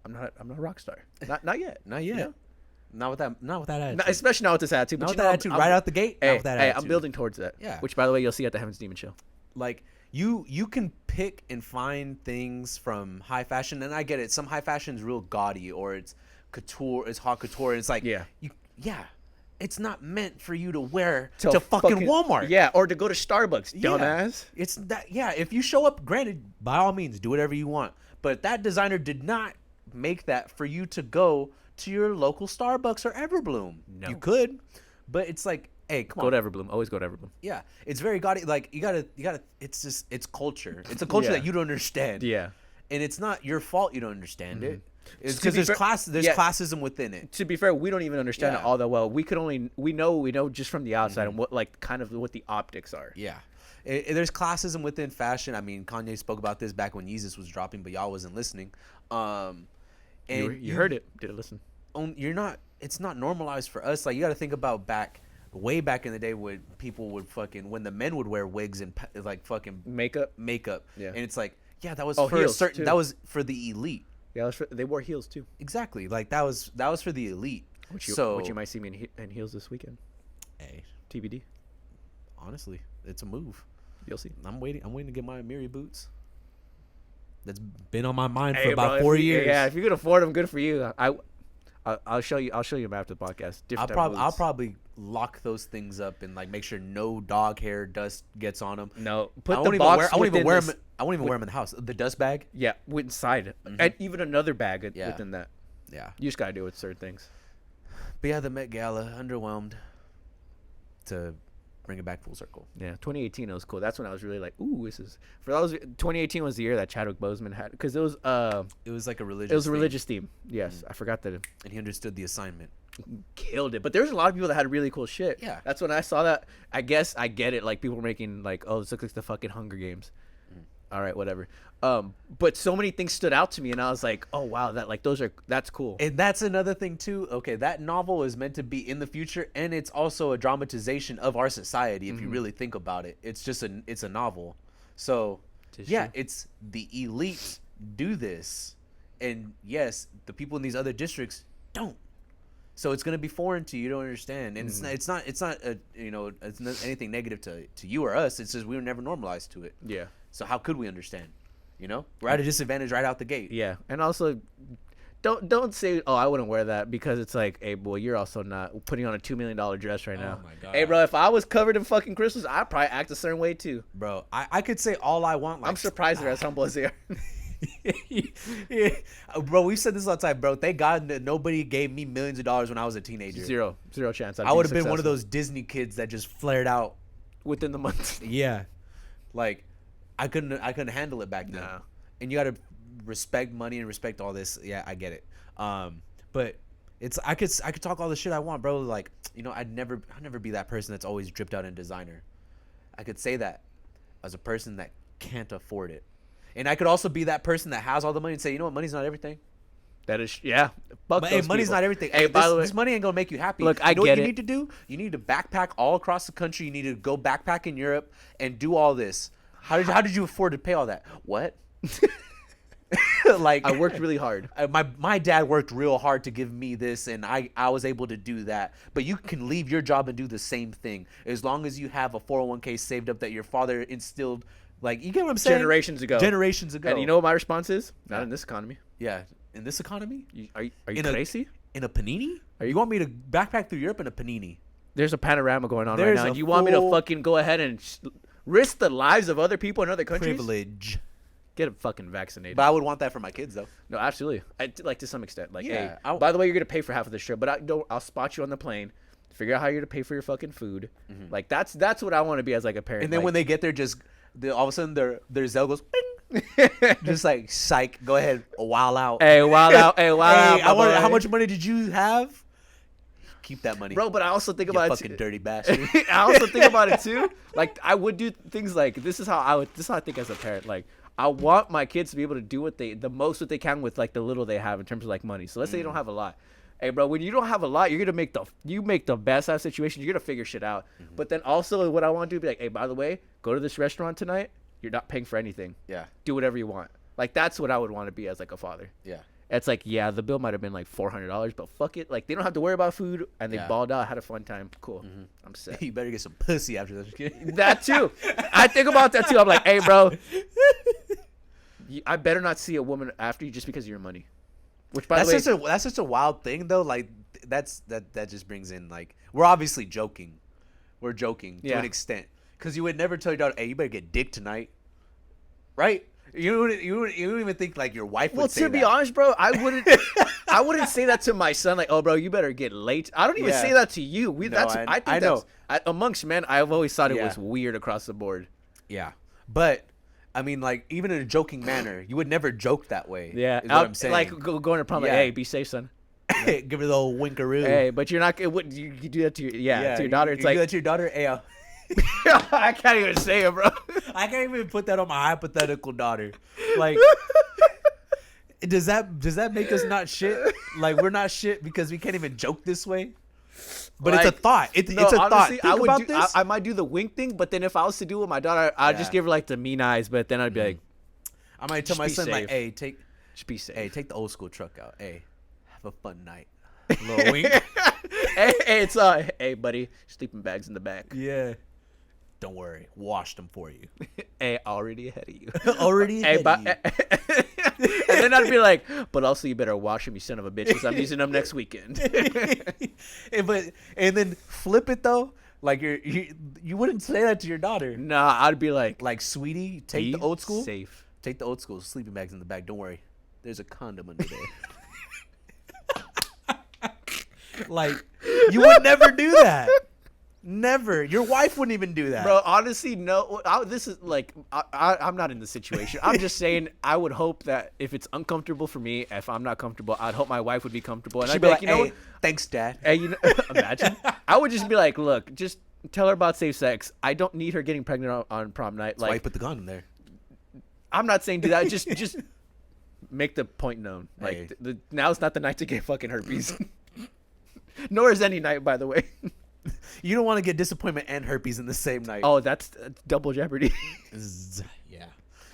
I'm not a rock star. Not yet. Not yet. You know? Not with that attitude. Especially not with this attitude. Not But with that attitude right out the gate. Hey, not with that attitude. I'm building towards that. Yeah. Which, by the way, you'll see at the Heaven's Demon show. Like, you can pick and find things from high fashion, and I get it. Some high fashion is real gaudy, or it's couture, it's haute couture, and it's like, it's not meant for you to wear to fucking Walmart. Yeah, or to go to Starbucks, dumbass. It's that. If you show up, granted, by all means, do whatever you want. But that designer did not make that for you to go to your local Starbucks or Everbloom. No. You could, but it's like, hey, come on. Go to Everbloom. Always go to Everbloom. Yeah, it's very gaudy. Like, you gotta. It's culture. It's a culture that you don't understand. Yeah, and it's not your fault you don't understand it. It's because there's classism within it. To be fair, we don't even understand it all that well. We know just from the outside and what what the optics are. Yeah. There's classism within fashion. I mean, Kanye spoke about this back when Yeezus was dropping, but y'all wasn't listening. And you heard it. Did it listen? It's not normalized for us. Like, you got to think about way back in the day when people would when the men would wear wigs and like fucking makeup. Yeah. And it's like, that was for a certain. That was for the elite. Yeah, they wore heels too. Exactly. Like, that was for the elite. Which you might see me in heels this weekend. Hey, TBD. Honestly, it's a move. You'll see. I'm waiting to get my Amiri boots. That's been on my mind for Hey, about bro, 4 years. Yeah, if you can afford them, good for you. I'll show you them after the podcast. I'll probably lock those things up and like make sure no dog hair dust gets on them. No, I won't even wear them in the house. The dust bag. Yeah, inside, and even another bag within that. Yeah, you just gotta do it with certain things. But yeah, the Met Gala, underwhelmed. To bring it back full circle. Yeah, 2018 it was cool. That's when I was really like, ooh, this is for those. 2018 was the year that Chadwick Boseman had, because it was like a religious. It was a religious theme. Yes, I forgot that. And he understood the assignment. Killed it. But there's a lot of people that had really cool shit. Yeah, that's when I saw that. I guess I get it. Like, people were making like, oh, this looks like the fucking Hunger Games. All right, whatever. But so many things stood out to me, and I was like, oh wow, that's cool. And that's another thing too. Okay, that novel is meant to be in the future, and it's also a dramatization of our society. If you really think about it, it's a novel. So it's the elite do this, and yes, the people in these other districts don't. So it's gonna be foreign to you. You don't understand, and it's not anything negative to you or us. It's just we were never normalized to it. Yeah. So how could we understand? We're at a disadvantage right out the gate. Yeah, and also, don't say, oh, I wouldn't wear that, because it's like, hey, boy, you're also not putting on a $2 million dress right now. Oh my god. Hey, bro, if I was covered in fucking crystals, I'd probably act a certain way too. Bro, I could say all I want. Like, I'm surprised they're as humble as they are. Yeah. Bro, we've said this all the time, bro. Thank God that nobody gave me millions of dollars when I was a teenager. Zero chance. I would have been one of those Disney kids that just flared out within the month. Yeah, like I couldn't handle it back then. No. And you got to respect money and respect all this. Yeah, I get it. But it's I could talk all the shit I want, bro. Like, I'd never be that person that's always dripped out in designer. I could say that. as a person that can't afford it. And I could also be that person that has all the money and say, you know what, money's not everything. That is, yeah. Fuck But hey, those money's people. not everything. Hey, Hey, by the way, this money ain't gonna make you happy. Look, I you know get what you it. need to do? You need to backpack all across the country. You need to go backpack in Europe and do all this. How did you afford to pay all that? What? Like I worked really hard. my dad worked real hard to give me this, and I was able to do that. But you can leave your job and do the same thing as long as you have a 401k saved up that your father instilled. Like, you get what I'm saying? Generations ago. Generations ago. And you know what my response is? Not in this economy. Yeah. In this economy? Are you In crazy? In a panini? You want me to backpack through Europe in a panini? There's a panorama going on There's right now. a And you want me to full- fucking go ahead and risk the lives of other people in other countries? Privilege. Get fucking vaccinated. But I would want that for my kids, though. No, absolutely. Like to some extent. Like, Yeah, hey, by the way, you're gonna pay for half of this trip, but I'll spot you on the plane. Figure out how you're gonna pay for your fucking food. Like that's what I want to be as like a parent. And then like, when they get there, all of a sudden their Zelle goes, bing. Just like, psych, go ahead, wild out. hey, wild out, hey, wild Hey, out. my boy. how much money did you have? Keep that money, Bro, but I also think you about fucking it. dirty bastard. I also think about it too. Like I would do things like this is how I think as a parent. Like I want my kids to be able to do the most what they can with like the little they have in terms of like money. So let's say you don't have a lot. Hey bro, when you don't have a lot, you're gonna make the best out of situation. You're gonna figure shit out. But then also what I want to do be like, hey, by the way, go to this restaurant tonight. You're not paying for anything. Yeah, Do whatever you want. Like that's what I would want to be as like a father. yeah. It's like, yeah, the bill might have been like $400, but fuck it. Like they don't have to worry about food, and they Yeah. balled out, had a fun time. Cool. I'm set. You better get some pussy after that. Just kidding. That too. I think about that too. I'm like, hey, bro, I better not see a woman after you just because of your money. Which, by the way, That's such a wild thing, though. Like that just brings in, like, we're obviously joking. We're joking to Yeah. an extent, because you would never tell your daughter, "Hey, you better get dick tonight," right? You wouldn't even think like your wife would well, say to be that. honest, bro, I wouldn't say that to my son. Like, oh, bro, you better get late. I don't even Yeah. say that to you. No, I think I know. amongst men, I've always thought it Yeah. was weird across the board. Yeah, but I mean, like, even in a joking manner, you would never joke that way. Yeah, is what I'm saying. like going to prom, like, Yeah. hey, be safe, son. Give her the old winkaroo. Hey, but you're not. You do that to to your daughter. It's you like do that to your daughter. Hey, I can't even say it, bro. I can't even put that on my hypothetical daughter. Like, does that make us not shit? Like, we're not shit because we can't even joke this way. But it's a Like, thought. It's no, a thought. honestly, Think I would about do. this. I might do the wink thing, but then if I was to do it with my daughter, I'd just Yeah. give her like the mean eyes. But then I'd be like, I might tell just my be son, like, safe. hey, take the old school truck out. Hey, have a fun night. A little wink. hey, it's hey, buddy, sleeping bags in the back. Yeah. Don't worry, washed them for you. Hey, already ahead of you. Already. Hey, ahead of you. and then I'd be like, but also you better wash them, you son of a bitch, because I'm using them next weekend. and then flip it though. Like, you wouldn't say that to your daughter. Nah, I'd be like, Sweetie, take be the old school. safe. Take the old school sleeping bags in the bag. Don't worry, there's a condom under there. Like, you would never do that. Never. Your wife wouldn't even do that. Bro, honestly, no. This is like I'm not in the situation. I'm just saying I would hope that if it's uncomfortable for me, if I'm not comfortable, I'd hope my wife would be comfortable. And She'd I'd be like, you know, hey, thanks, Dad. hey, you know, imagine. I would just be like, look, just tell her about safe sex. I don't need her getting pregnant on prom night. That's why you Like, put the condom there. I'm not saying do that. Just make the point known. Like, Hey. now's not the night to get fucking herpes. Nor is any night, by the way. You don't want to get disappointment and herpes in the same night. Oh, that's double jeopardy. Yeah.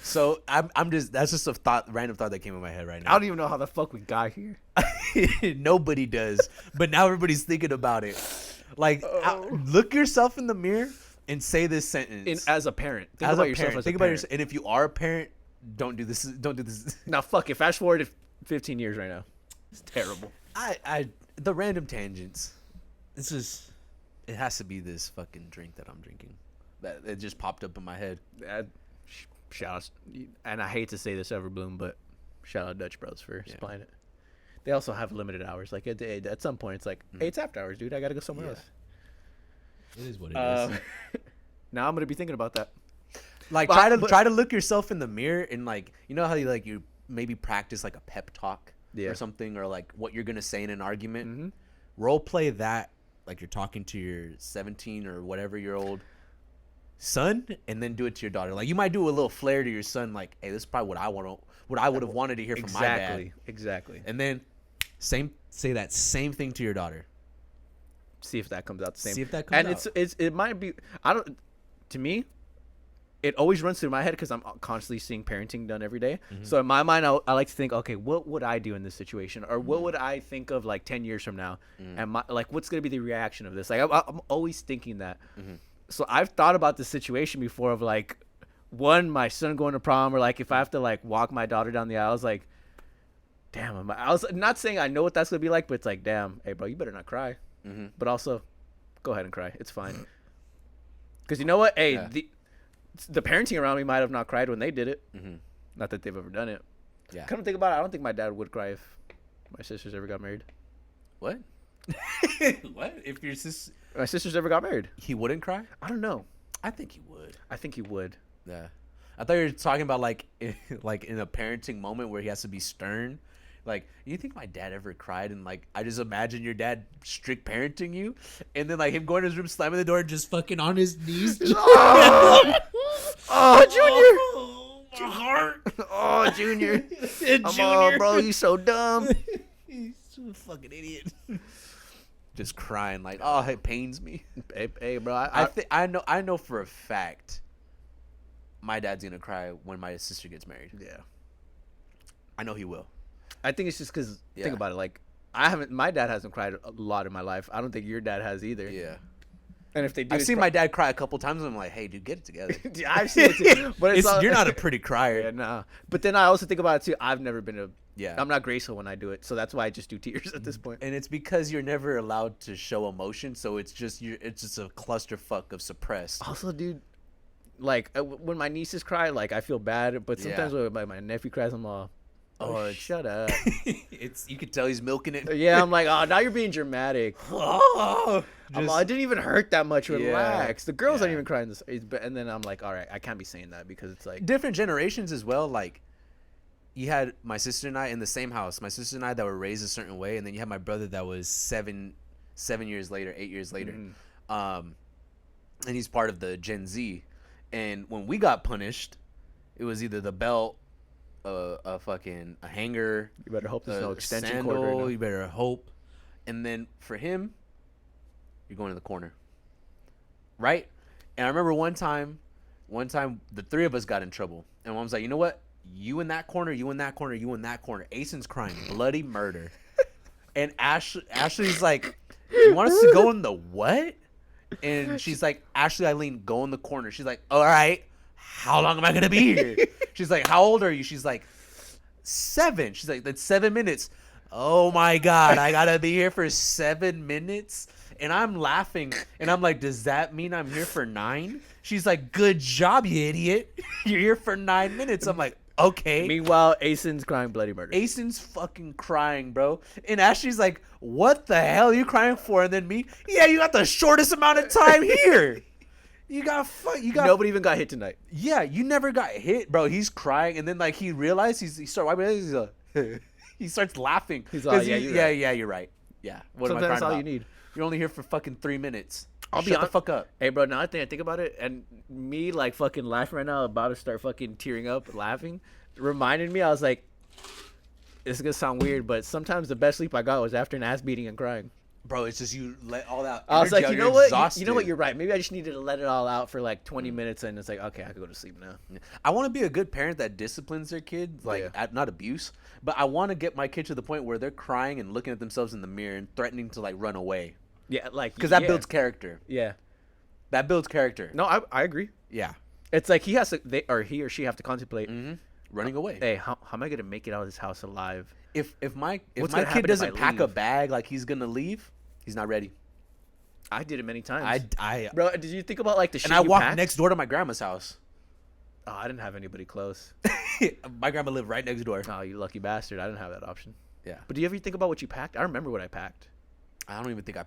So that's just a random thought that came in my head right I now. don't even know how the fuck we got here. Nobody does, but now everybody's thinking about it. Like, look yourself in the mirror and say this sentence. As a parent, think as about a yourself parent, as think a about parent. yourself. And if you are a parent, don't do this. Don't do this. Now, fuck it. Fast forward to 15 years right now. It's terrible. The random tangents. This is. It has to be this fucking drink that I'm drinking. That it just popped up in my head. Shout out, and I hate to say this, Everbloom, but shout out Dutch Bros for supplying it. They also have limited hours. Like at some point, it's like, hey, it's after hours, dude. I gotta go somewhere else. It is what it is. Now I'm gonna be thinking about that. Like, But- try to look yourself in the mirror and, like, you know how you maybe practice like a pep talk Yeah. or something, or like what you're gonna say in an argument. Mhm. Role play that like you're talking to your 17 or whatever year old, son, and then do it to your daughter. Like you might do a little flair to your son, like, hey, this is probably what I would have wanted to hear from my dad. Exactly. And then say that same thing to your daughter. See if that comes out the same. See if that comes out. And it might be, to me, it always runs through my head because I'm constantly seeing parenting done every day. Mm-hmm. So in my mind, I like to think, okay, what would I do in this situation, or what would I think of like 10 years from now, and what's gonna be the reaction of this? Like I'm always thinking that. So I've thought about this situation before of like, one, my son going to prom, or like if I have to like walk my daughter down the aisle, I was like, damn, I was not saying I know what that's gonna be like, but it's like, damn, hey bro, you better not cry. But also, go ahead and cry. It's fine. Because you know what? Hey, the parenting around me might have not cried when they did it. Not that they've ever done it. Yeah. Come to think about it, I don't think my dad would cry if my sisters ever got married. What? What? If your My sisters ever got married? he wouldn't cry? I don't know. I think he would. I think he would. Yeah. I thought you were talking about like in a parenting moment where he has to be stern. Like, you think my dad ever cried? And like, I just imagine your dad strict parenting you, and then like him going to his room, slamming the door, just fucking on his knees. Oh, Junior! Oh, my heart. Oh, Junior! Junior. Oh, bro, you so dumb. He's a fucking idiot. Just crying like, oh, it pains me. Hey, bro, I know for a fact my dad's gonna cry when my sister gets married. yeah. I know he will. I think it's just because Yeah. think about it. Like, my dad hasn't cried a lot in my life. I don't think your dad has either. Yeah. And if they do, I've seen my dad cry a couple times, and I'm like, hey, dude, get it together. Yeah, I've seen it too. But You're not a pretty crier. Yeah, nah. But then I also think about it too. I've never been Yeah. I'm not graceful when I do it, so that's why I just do tears at this point. And it's because you're never allowed to show emotion, so it's just a clusterfuck of suppressed. Also, dude, like when my nieces cry, like I feel bad. But sometimes when my nephew cries, I'm all, oh, shut up. You could tell he's milking it. Yeah, I'm like, oh, now you're being dramatic. I'm all, it didn't even hurt that much. Relax. The girls don't even cry in this. And then I'm like, all right, I can't be saying that because it's like different generations as well. Like, you had my sister and I in the same house. My sister and I that were raised a certain way, and then you had my brother that was 7 years later, 8 years later, and he's part of the Gen Z. And when we got punished, it was either the belt, a hanger. You better hope there's no extension sandal, cord right now. You better hope. And then for him, you're going to the corner, right? And I remember one time the three of us got in trouble, and Mom's like, you know what? You in that corner, you in that corner, you in that corner. Asen's crying bloody murder. And Ashley's like, you want us to go in the what? And she's like, Ashley Eileen, go in the corner. She's like, all right, how long am I going to be here? She's like, how old are you? She's like, 7. She's like, that's 7 minutes. Oh my God, I got to be here for 7 minutes? And I'm laughing, and I'm like, does that mean I'm here for 9? She's like, good job, you idiot. You're here for 9 minutes. I'm like, okay. Meanwhile, Asen's crying bloody murder. Asen's fucking crying, bro. And Ashley's like, what the hell are you crying for? And then me, yeah, you got the shortest amount of time here. You got Nobody even got hit tonight. Yeah, you never got hit, bro. He's crying, and then like he realized he started wiping his eyes. He's like, he starts laughing. He's like, yeah, you're right. Yeah. What am I Sometimes crying that's all about? you need. You're only here for fucking 3 minutes. Shut the fuck up. Hey, bro, now that I think about it, and me like fucking laughing right now, about to start fucking tearing up, laughing, reminded me. I was like, this is gonna sound weird, but sometimes the best sleep I got was after an ass beating and crying. Bro, it's just you let all that. I was like, you know what? You know what? Exhausted. You're right. Maybe I just needed to let it all out for like 20 minutes, and it's like, okay, I can go to sleep now. I want to be a good parent that disciplines their kid, like not abuse, but I want to get my kid to the point where they're crying and looking at themselves in the mirror and threatening to like run away. Yeah, like Because that builds character. Yeah. That builds character. No, I agree. Yeah. It's like he or she have to contemplate. Running away. Hey, how am I gonna make it out of this house alive? If my What's my gonna happen kid if I doesn't pack a leave? bag like he's gonna leave, he's not ready. I did it many times. I Bro, did you think about like the shit and I you walked packed? next door to my grandma's house. Oh, I didn't have anybody close. My grandma lived right next door. Oh, you lucky bastard! I didn't have that option. Yeah. But do you ever think about what you packed? I remember what I packed. I don't even think I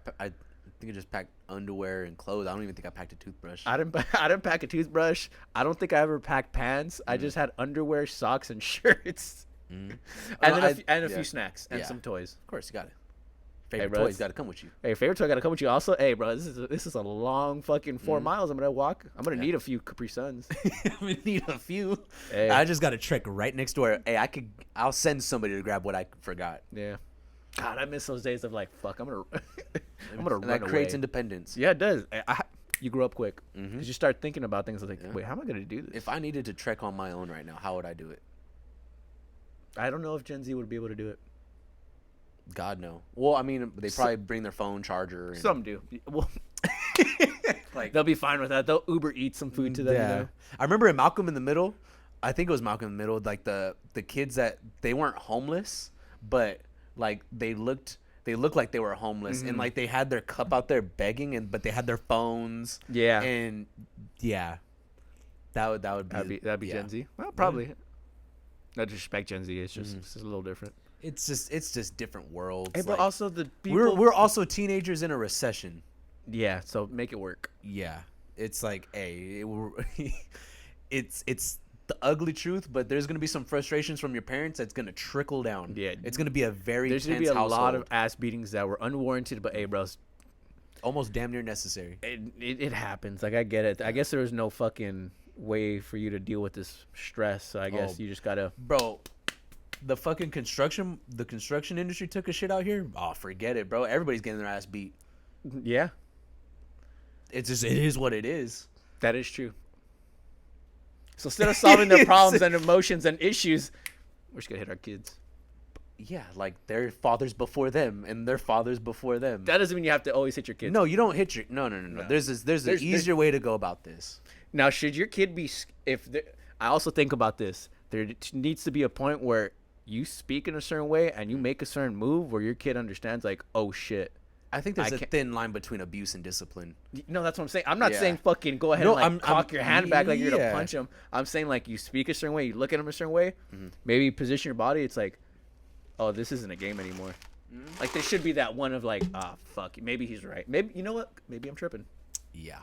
think I just packed underwear and clothes. I don't even think I packed a toothbrush. I didn't pack a toothbrush. I don't think I ever packed pants. I just had underwear, socks, and shirts, and then a few snacks and some toys. Of course, you got it. Favorite bro, toy's got to come with you. Hey, favorite toy got to come with you. Also, hey, bro, this is a long fucking 4 miles. I'm gonna walk. I'm gonna need a few Capri Suns. I'm gonna need a few. Hey. I just got a trek right next door. Hey, I'll send somebody to grab what I forgot. Yeah. God, I miss those days of like, fuck, I'm gonna And run that creates away. independence. Yeah, it does. You grow up quick because you start thinking about things like, wait, how am I gonna do this? If I needed to trek on my own right now, how would I do it? I don't know if Gen Z would be able to do it. God no. Well, I mean, they probably bring their phone charger. And, Some do. Well, like, they'll be fine with that. They'll Uber eat some food to them. yeah. You know? I remember in Malcolm in the Middle, I think it was Malcolm in the Middle, like the kids that they weren't homeless, but like they looked like they were homeless, and like they had their cup out there begging, but they had their phones. Yeah. And yeah, that'd be That'd be Gen Z. Well, probably. No disrespect Gen Z. It's just it's just a little different. It's just different worlds. Hey, but like, also the people. we're also teenagers in a recession. Yeah. So make it work. Yeah, it's like, hey, it's the ugly truth, but there's gonna be some frustrations from your parents that's gonna trickle down. Yeah. It's gonna be a very There's gonna tense be a household. lot of ass beatings that were unwarranted, but hey, bros, Almost damn near necessary. it happens. Like I get it. I guess there was no fucking way for you to deal with this stress. So I guess you just gotta. Bro, the construction industry took a shit out here. Oh, forget it, bro. Everybody's getting their ass beat. Yeah, It is what it is. that is true. So instead of solving their problems and emotions and issues, we're just gonna hit our kids. Yeah, like their fathers before them and their fathers before them. That doesn't mean you have to always hit your kids. No, you don't hit your. No. There's an easier way to go about this. Now, should your kid be? I also think about this. There needs to be a point where you speak in a certain way and you make a certain move where your kid understands, like, oh shit. I think there's I a can't- thin line between abuse and discipline. No, that's what I'm saying. I'm not Yeah. saying fucking go ahead No, and I'm- cock your hand back like you're gonna yeah. punch him. I'm saying like you speak a certain way, you look at him a certain way, Mm-hmm. maybe position your body. It's like, oh, this isn't a game anymore. Mm-hmm. Like there should be that one of like, ah, fuck, maybe he's right. Maybe you know what? Maybe I'm tripping. Yeah.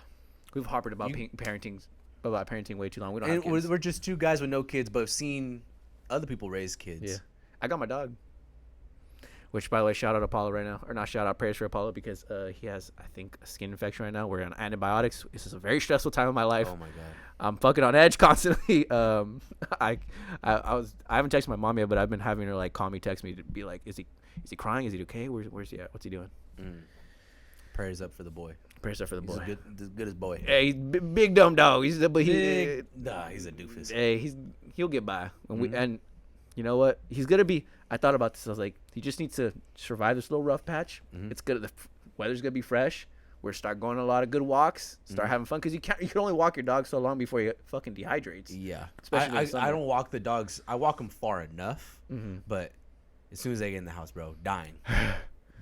We've harped about parenting way too long. We don't And have kids. we're just two guys with no kids, but have seen other people raise kids. Yeah, I got my dog. Which, by the way, shout out Apollo right now, or not shout out, prayers for Apollo because he has, I think, a skin infection right now. We're on antibiotics. This is a very stressful time of my life. Oh my god. I'm fucking on edge constantly. I haven't texted my mom yet, but I've been having her like call me, text me to be like, is he crying? Is he okay? Where's he at? What's he doing? Prayers up for the boy. Prayers up for the He's boy. as good as boy. Hey, he's big dumb dog. He's but he. Nah, he's a doofus. Hey, he'll get by. And you know what? He's gonna be. I thought about this. I was like, he just needs to survive this little rough patch. It's good. The weather's gonna be fresh. We're start going on a lot of good walks. Start having fun because you can only walk your dog so long before he fucking dehydrates. Yeah. Especially in I summer. don't walk the dogs. I walk them far enough, but as soon as they get in the house, bro, dying,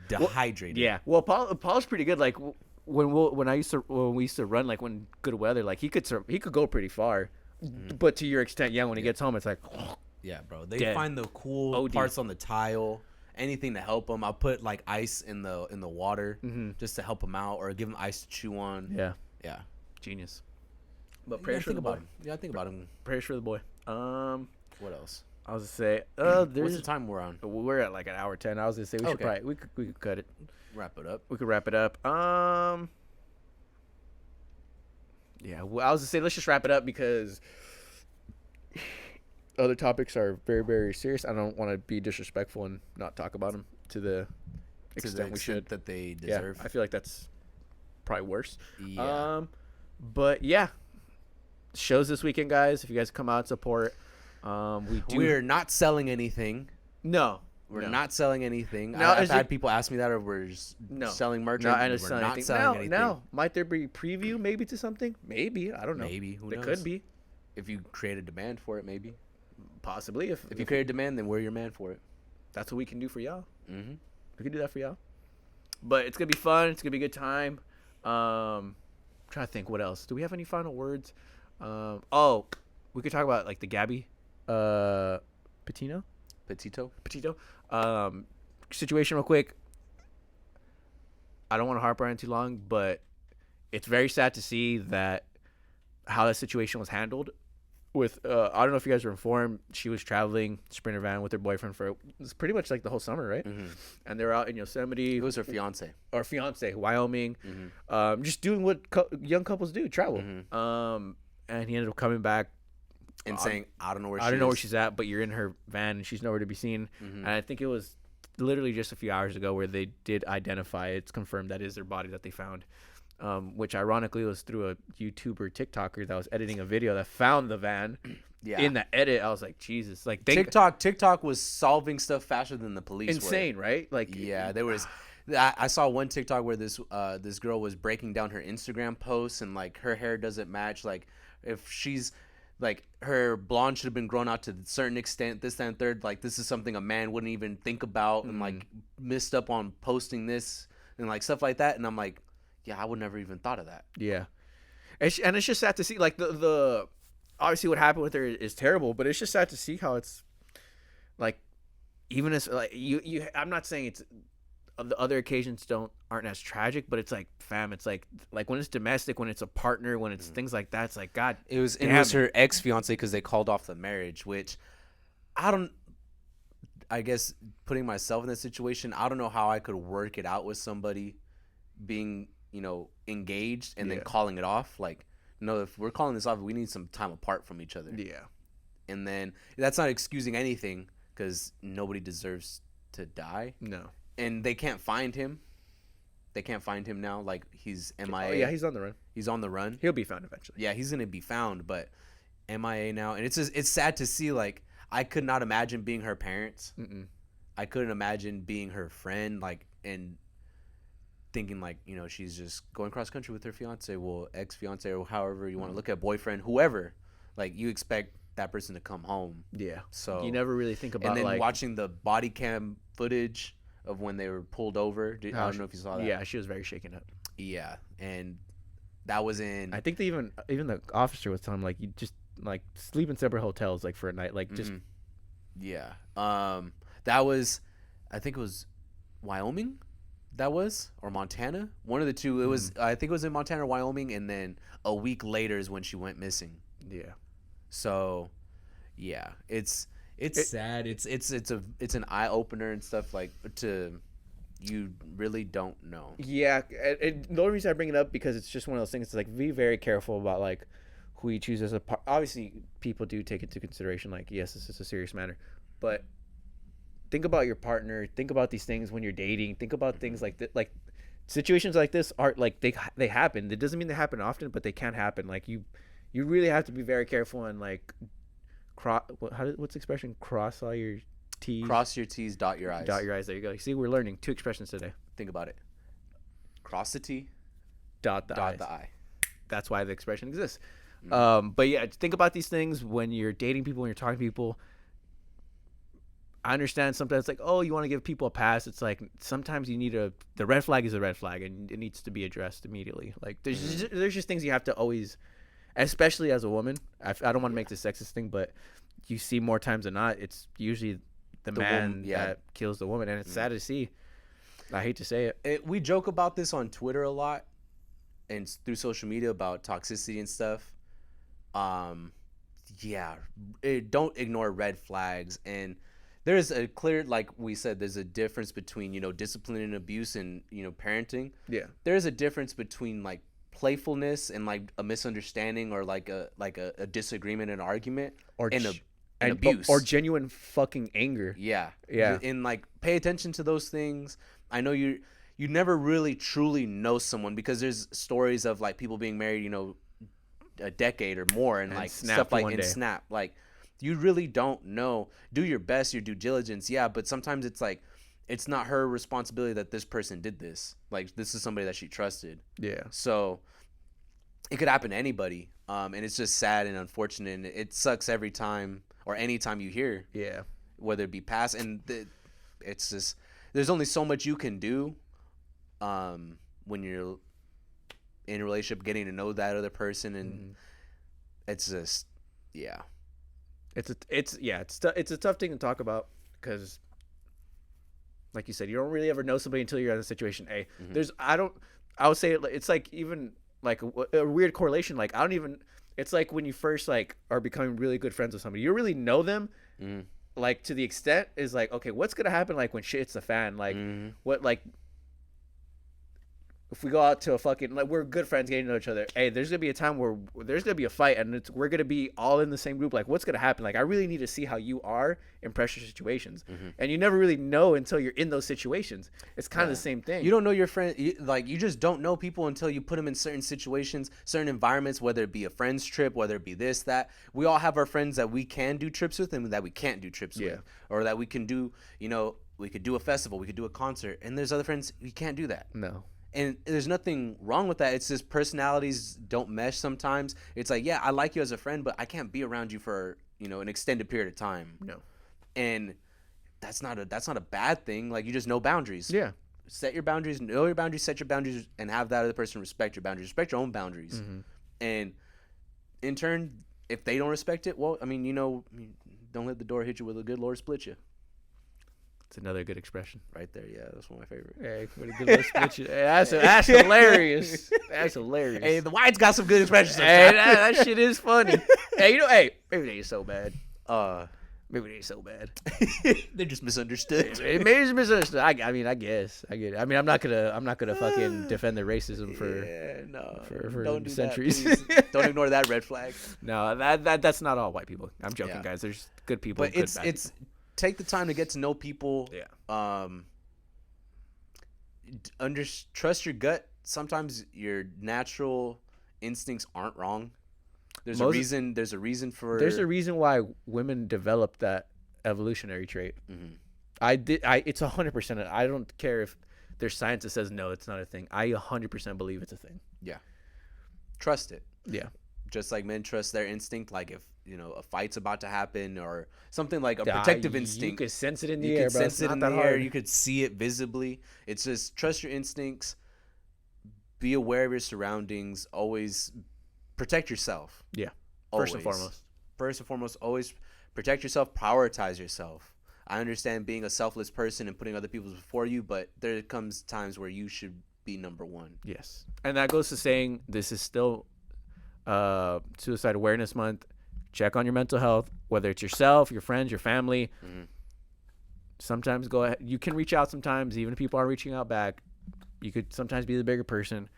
dehydrated. Yeah. Well, Paul's pretty good. Like when we used to run, like when good weather, like he could go pretty far, but to your extent, yeah. When he gets home, it's like, Yeah, bro. They Dead. find the cool OD. parts on the tile, anything to help them. I'll put like ice in the water just to help them out, or give them ice to chew on. yeah, Yeah. genius. But You prayers gotta for the think boy. about him. Yeah, I think about him. Prayers for the boy. What else? I was gonna say, What's there's the time we're on? we're at like an hour 10. I was gonna say we should Okay. probably we could cut it. Wrap it up. We could wrap it up. Yeah, well, I was gonna say let's just wrap it up because other topics are very, very serious. I don't want to be disrespectful and not talk about them to the To extent the we extent should. that they Yeah, deserve. I feel like that's probably worse. Yeah. But yeah, shows this weekend, guys. If you guys come out and support, We're not selling anything. no. We're not selling anything. No, I've is had it- people ask me that, or we're just No. selling merch. No, or I we're understand not anything. selling anything. Now, might there be preview maybe to something? Maybe, I don't know. Maybe. Who There knows? could be, If you create a demand for it, maybe. possibly. If If you create a demand, then we're your man for it. that's what we can do for y'all. Mm-hmm. We can do that for y'all. But it's gonna be fun. It's gonna be a good time. Trying to think what else. Do we have any final words? We could talk about like the Gabby, Petito situation real quick. I don't want to harp on it too long, but it's very sad to see that how that situation was handled. with I don't know if you guys were informed. She was traveling Sprinter van with her boyfriend for it's pretty much like the whole summer, right? And they were out in Yosemite. It was her fiance. Or fiance, Wyoming, just doing what young couples do, travel. And he ended up coming back and saying, "I don't know where she's at, but you're in her van and she's nowhere to be seen." And I think it was literally just a few hours ago where they did identify. It's confirmed that is their body that they found. Which ironically was through a YouTuber TikToker that was editing a video that found the van. Yeah. In the edit, I was like, Jesus, like TikTok was solving stuff faster than the police. Insane, right? Like, yeah, there was. I saw one TikTok where this girl was breaking down her Instagram posts and like her hair doesn't match. Like if she's like her blonde should have been grown out to a certain extent, this, that, and third. Like this is something a man wouldn't even think about, and like missed up on posting this and like stuff like that. And I'm like, yeah, I would never even thought of that. Yeah, and it's just sad to see. Like the obviously what happened with her is terrible, but it's just sad to see how it's like even as like you. I'm not saying it's the other occasions aren't as tragic, but it's like fam, it's like when it's domestic, when it's a partner, when it's things like that, it's like God. It was her ex-fiance because they called off the marriage, which I guess putting myself in that situation, I don't know how I could work it out with somebody being engaged and then calling it off. Like, no, if we're calling this off, we need some time apart from each other. Yeah. And then that's not excusing anything because nobody deserves to die. No. And they can't find him. They can't find him now. Like, he's MIA. Oh, yeah, he's on the run. He's on the run. He'll be found eventually. Yeah, he's going to be found, but MIA now. And it's sad to see, like, I could not imagine being her parents. I couldn't imagine being her friend, like, and thinking like she's just going cross country with her fiance, ex-fiance, or however you want to look at, boyfriend, whoever. Like you expect that person to come home. Yeah. So you never really think about. And then like watching the body cam footage of when they were pulled over. I don't know if you saw that. Yeah, she was very shaken up. Yeah, and that was in. I think they even the officer was telling him like you just like sleep in separate hotels like for a night, like just. Yeah. That was, I think it was Wyoming. That was, or Montana, one of the two. It was, I think it was in Montana or Wyoming, and then a week later is when she went missing. Yeah. So, yeah, it's sad. It's an eye opener and stuff like you really don't know. Yeah, the only reason I bring it up because it's just one of those things. It's like be very careful about like who you choose as a part. Obviously, people do take into consideration like yes, this is a serious matter, but. Think about your partner. Think about these things when you're dating. Think about things like that. Like situations like this are like they happen. It doesn't mean they happen often, but they can happen. Like you really have to be very careful and like what's the expression? Cross all your T's. Cross your T's, dot your I's. Dot your I's. There you go. See, we're learning 2 expressions today. Think about it. Cross the T. Dot the I. That's why the expression exists. But yeah, think about these things when you're dating people, when you're talking to people. I understand sometimes it's like, oh, you want to give people a pass. It's like sometimes you need the red flag is a red flag and it needs to be addressed immediately. Like there's just things you have to always, especially as a woman. I don't want to make this sexist thing, but you see more times than not, it's usually the man that kills the woman. And it's sad to see. I hate to say it. We joke about this on Twitter a lot and through social media about toxicity and stuff. Don't ignore red flags. And there is a clear, like we said, there's a difference between, discipline and abuse and, parenting. Yeah. There's a difference between like playfulness and like a misunderstanding or like a disagreement, an argument, and abuse or genuine fucking anger. Yeah. Yeah. And like pay attention to those things. I know you never really truly know someone because there's stories of like people being married, a decade or more and like stuff like and snap like. You really don't know. Do your best, your due diligence, yeah, but sometimes it's like it's not her responsibility that this person did this. Like this is somebody that she trusted. Yeah. So it could happen to anybody, and it's just sad and unfortunate. And it sucks every time or anytime you hear. Yeah. Whether it be past and it's just there's only so much you can do, when you're in a relationship, getting to know that other person, and it's just It's a tough thing to talk about because, like you said, you don't really ever know somebody until you're in a situation. I would say it's like even like a weird correlation. Like I don't even It's like when you first like are becoming really good friends with somebody. You really know them, like to the extent is like, okay, what's gonna happen like when shit hits the fan? Like what like if we go out to a fucking like we're good friends getting to know each other. Hey, there's gonna be a time where there's gonna be a fight and we're gonna be all in the same group. Like what's gonna happen? Like I really need to see how you are in pressure situations, and you never really know until you're in those situations. It's kind of the same thing. You don't know your friend. You just don't know people until you put them in certain situations, certain environments. Whether it be a friend's trip, whether it be this, that. We all have our friends that we can do trips with, and that we can't do trips with, or that we can do. You know, we could do a festival, we could do a concert, and there's other friends you can't do that. No. And there's nothing wrong with that. It's just personalities don't mesh sometimes. It's like, yeah, I like you as a friend, but I can't be around you for, you know, an extended period of time. No. And that's not a bad thing. Like, you just know boundaries. Yeah. Set your boundaries, know your boundaries, set your boundaries, and have that other person respect your boundaries. Respect your own boundaries. And in turn, if they don't respect it, well, I mean, you know, don't let the door hit you with a good Lord split you. It's another good expression. Right there, yeah, that's one of my favorite. Hey, what a good little split you. Hey, that's hilarious. That's hilarious. Hey, the White's got some good expressions. Hey, that shit is funny. Hey, you know, hey, maybe they ain't so bad. Maybe they ain't so bad. They're just misunderstood. Maybe it's misunderstood. I mean, I guess I get it. I mean, I'm not gonna fucking defend the racism for don't do centuries. That, don't ignore that red flag. No, that's not all white people. I'm joking, guys. There's good people. But it's take the time to get to know people. Yeah. Trust your gut. Sometimes your natural instincts aren't wrong. There's a reason why women developed that evolutionary trait. It's 100%. I don't care if there's science that says no, it's not a thing. I 100% believe it's a thing. Yeah. Trust it. Yeah. Just like men trust their instinct, like if, you know, a fight's about to happen or something like a protective instinct. You could sense it in the air, bro. Sense it in the air. You could see it visibly. It's just trust your instincts. Be aware of your surroundings. Always protect yourself. Yeah. First and foremost, always protect yourself. Prioritize yourself. I understand being a selfless person and putting other people before you, but there comes times where you should be number one. Yes. And that goes to saying this is still Suicide Awareness Month. Check on your mental health, whether it's yourself, your friends, your family. Sometimes go ahead. You can reach out sometimes, even if people aren't reaching out back. You could sometimes be the bigger person.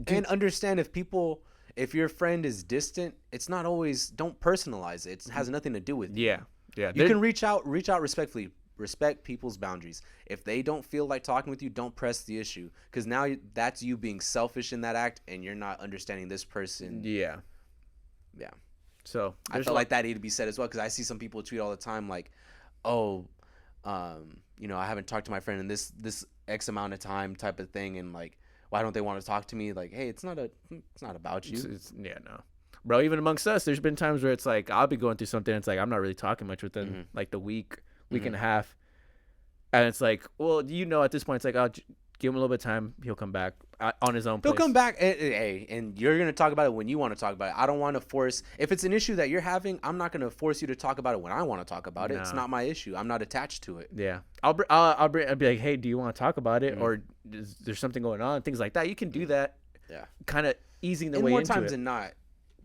And understand if your friend is distant, it's not always, don't personalize it. It has nothing to do with you. Yeah. Yeah. You can reach out respectfully. Respect people's boundaries. If they don't feel like talking with you, don't press the issue. Because now that's you being selfish in that act and you're not understanding this person. Yeah. Yeah. So I feel like that need to be said as well, because I see some people tweet all the time like, oh, you know, I haven't talked to my friend in this X amount of time type of thing, and like, why don't they want to talk to me? Like, hey, it's not about you. No, bro. Even amongst us, there's been times where it's like I'll be going through something. And it's like I'm not really talking much with them, like the week and a half, and it's like, well, you know, at this point, it's like I'll give him a little bit of time. He'll come back on his own. He'll come back, and you're gonna talk about it when you want to talk about it. I don't want to force. If it's an issue that you're having, I'm not gonna force you to talk about it when I want to talk about it. It's not my issue. I'm not attached to it. Yeah, I'll be like, hey, do you want to talk about it, or is there something going on? Things like that. You can do that. Yeah, kind of easing the and way more into times it. than not,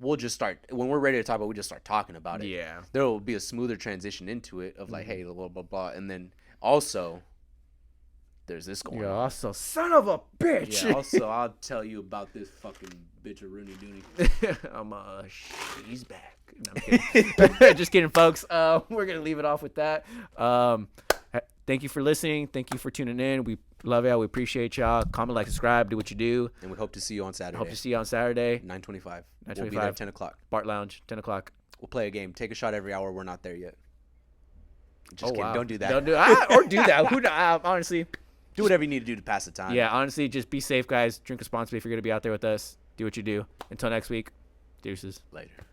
we'll just start when we're ready to talk about it, we just start talking about it. Yeah, there will be a smoother transition into it of like, hey, blah blah blah, and then also there's this going on. Also, son of a bitch. Yeah, also, I'll tell you about this fucking bitch of Rooney Dooney. She's back. No, I'm kidding. Just kidding, folks. We're going to leave it off with that. Thank you for listening. Thank you for tuning in. We love y'all. We appreciate y'all. Comment, like, subscribe. Do what you do. And we hope to see you on Saturday. 9:25. We'll be there at 10 o'clock. Bart Lounge, 10 o'clock. We'll play a game. Take a shot every hour. We're not there yet. Just kidding. Wow. Don't do that. Don't do or do that. Honestly. Do whatever you need to do to pass the time. Yeah, honestly, just be safe, guys. Drink responsibly if you're going to be out there with us. Do what you do. Until next week, deuces. Later.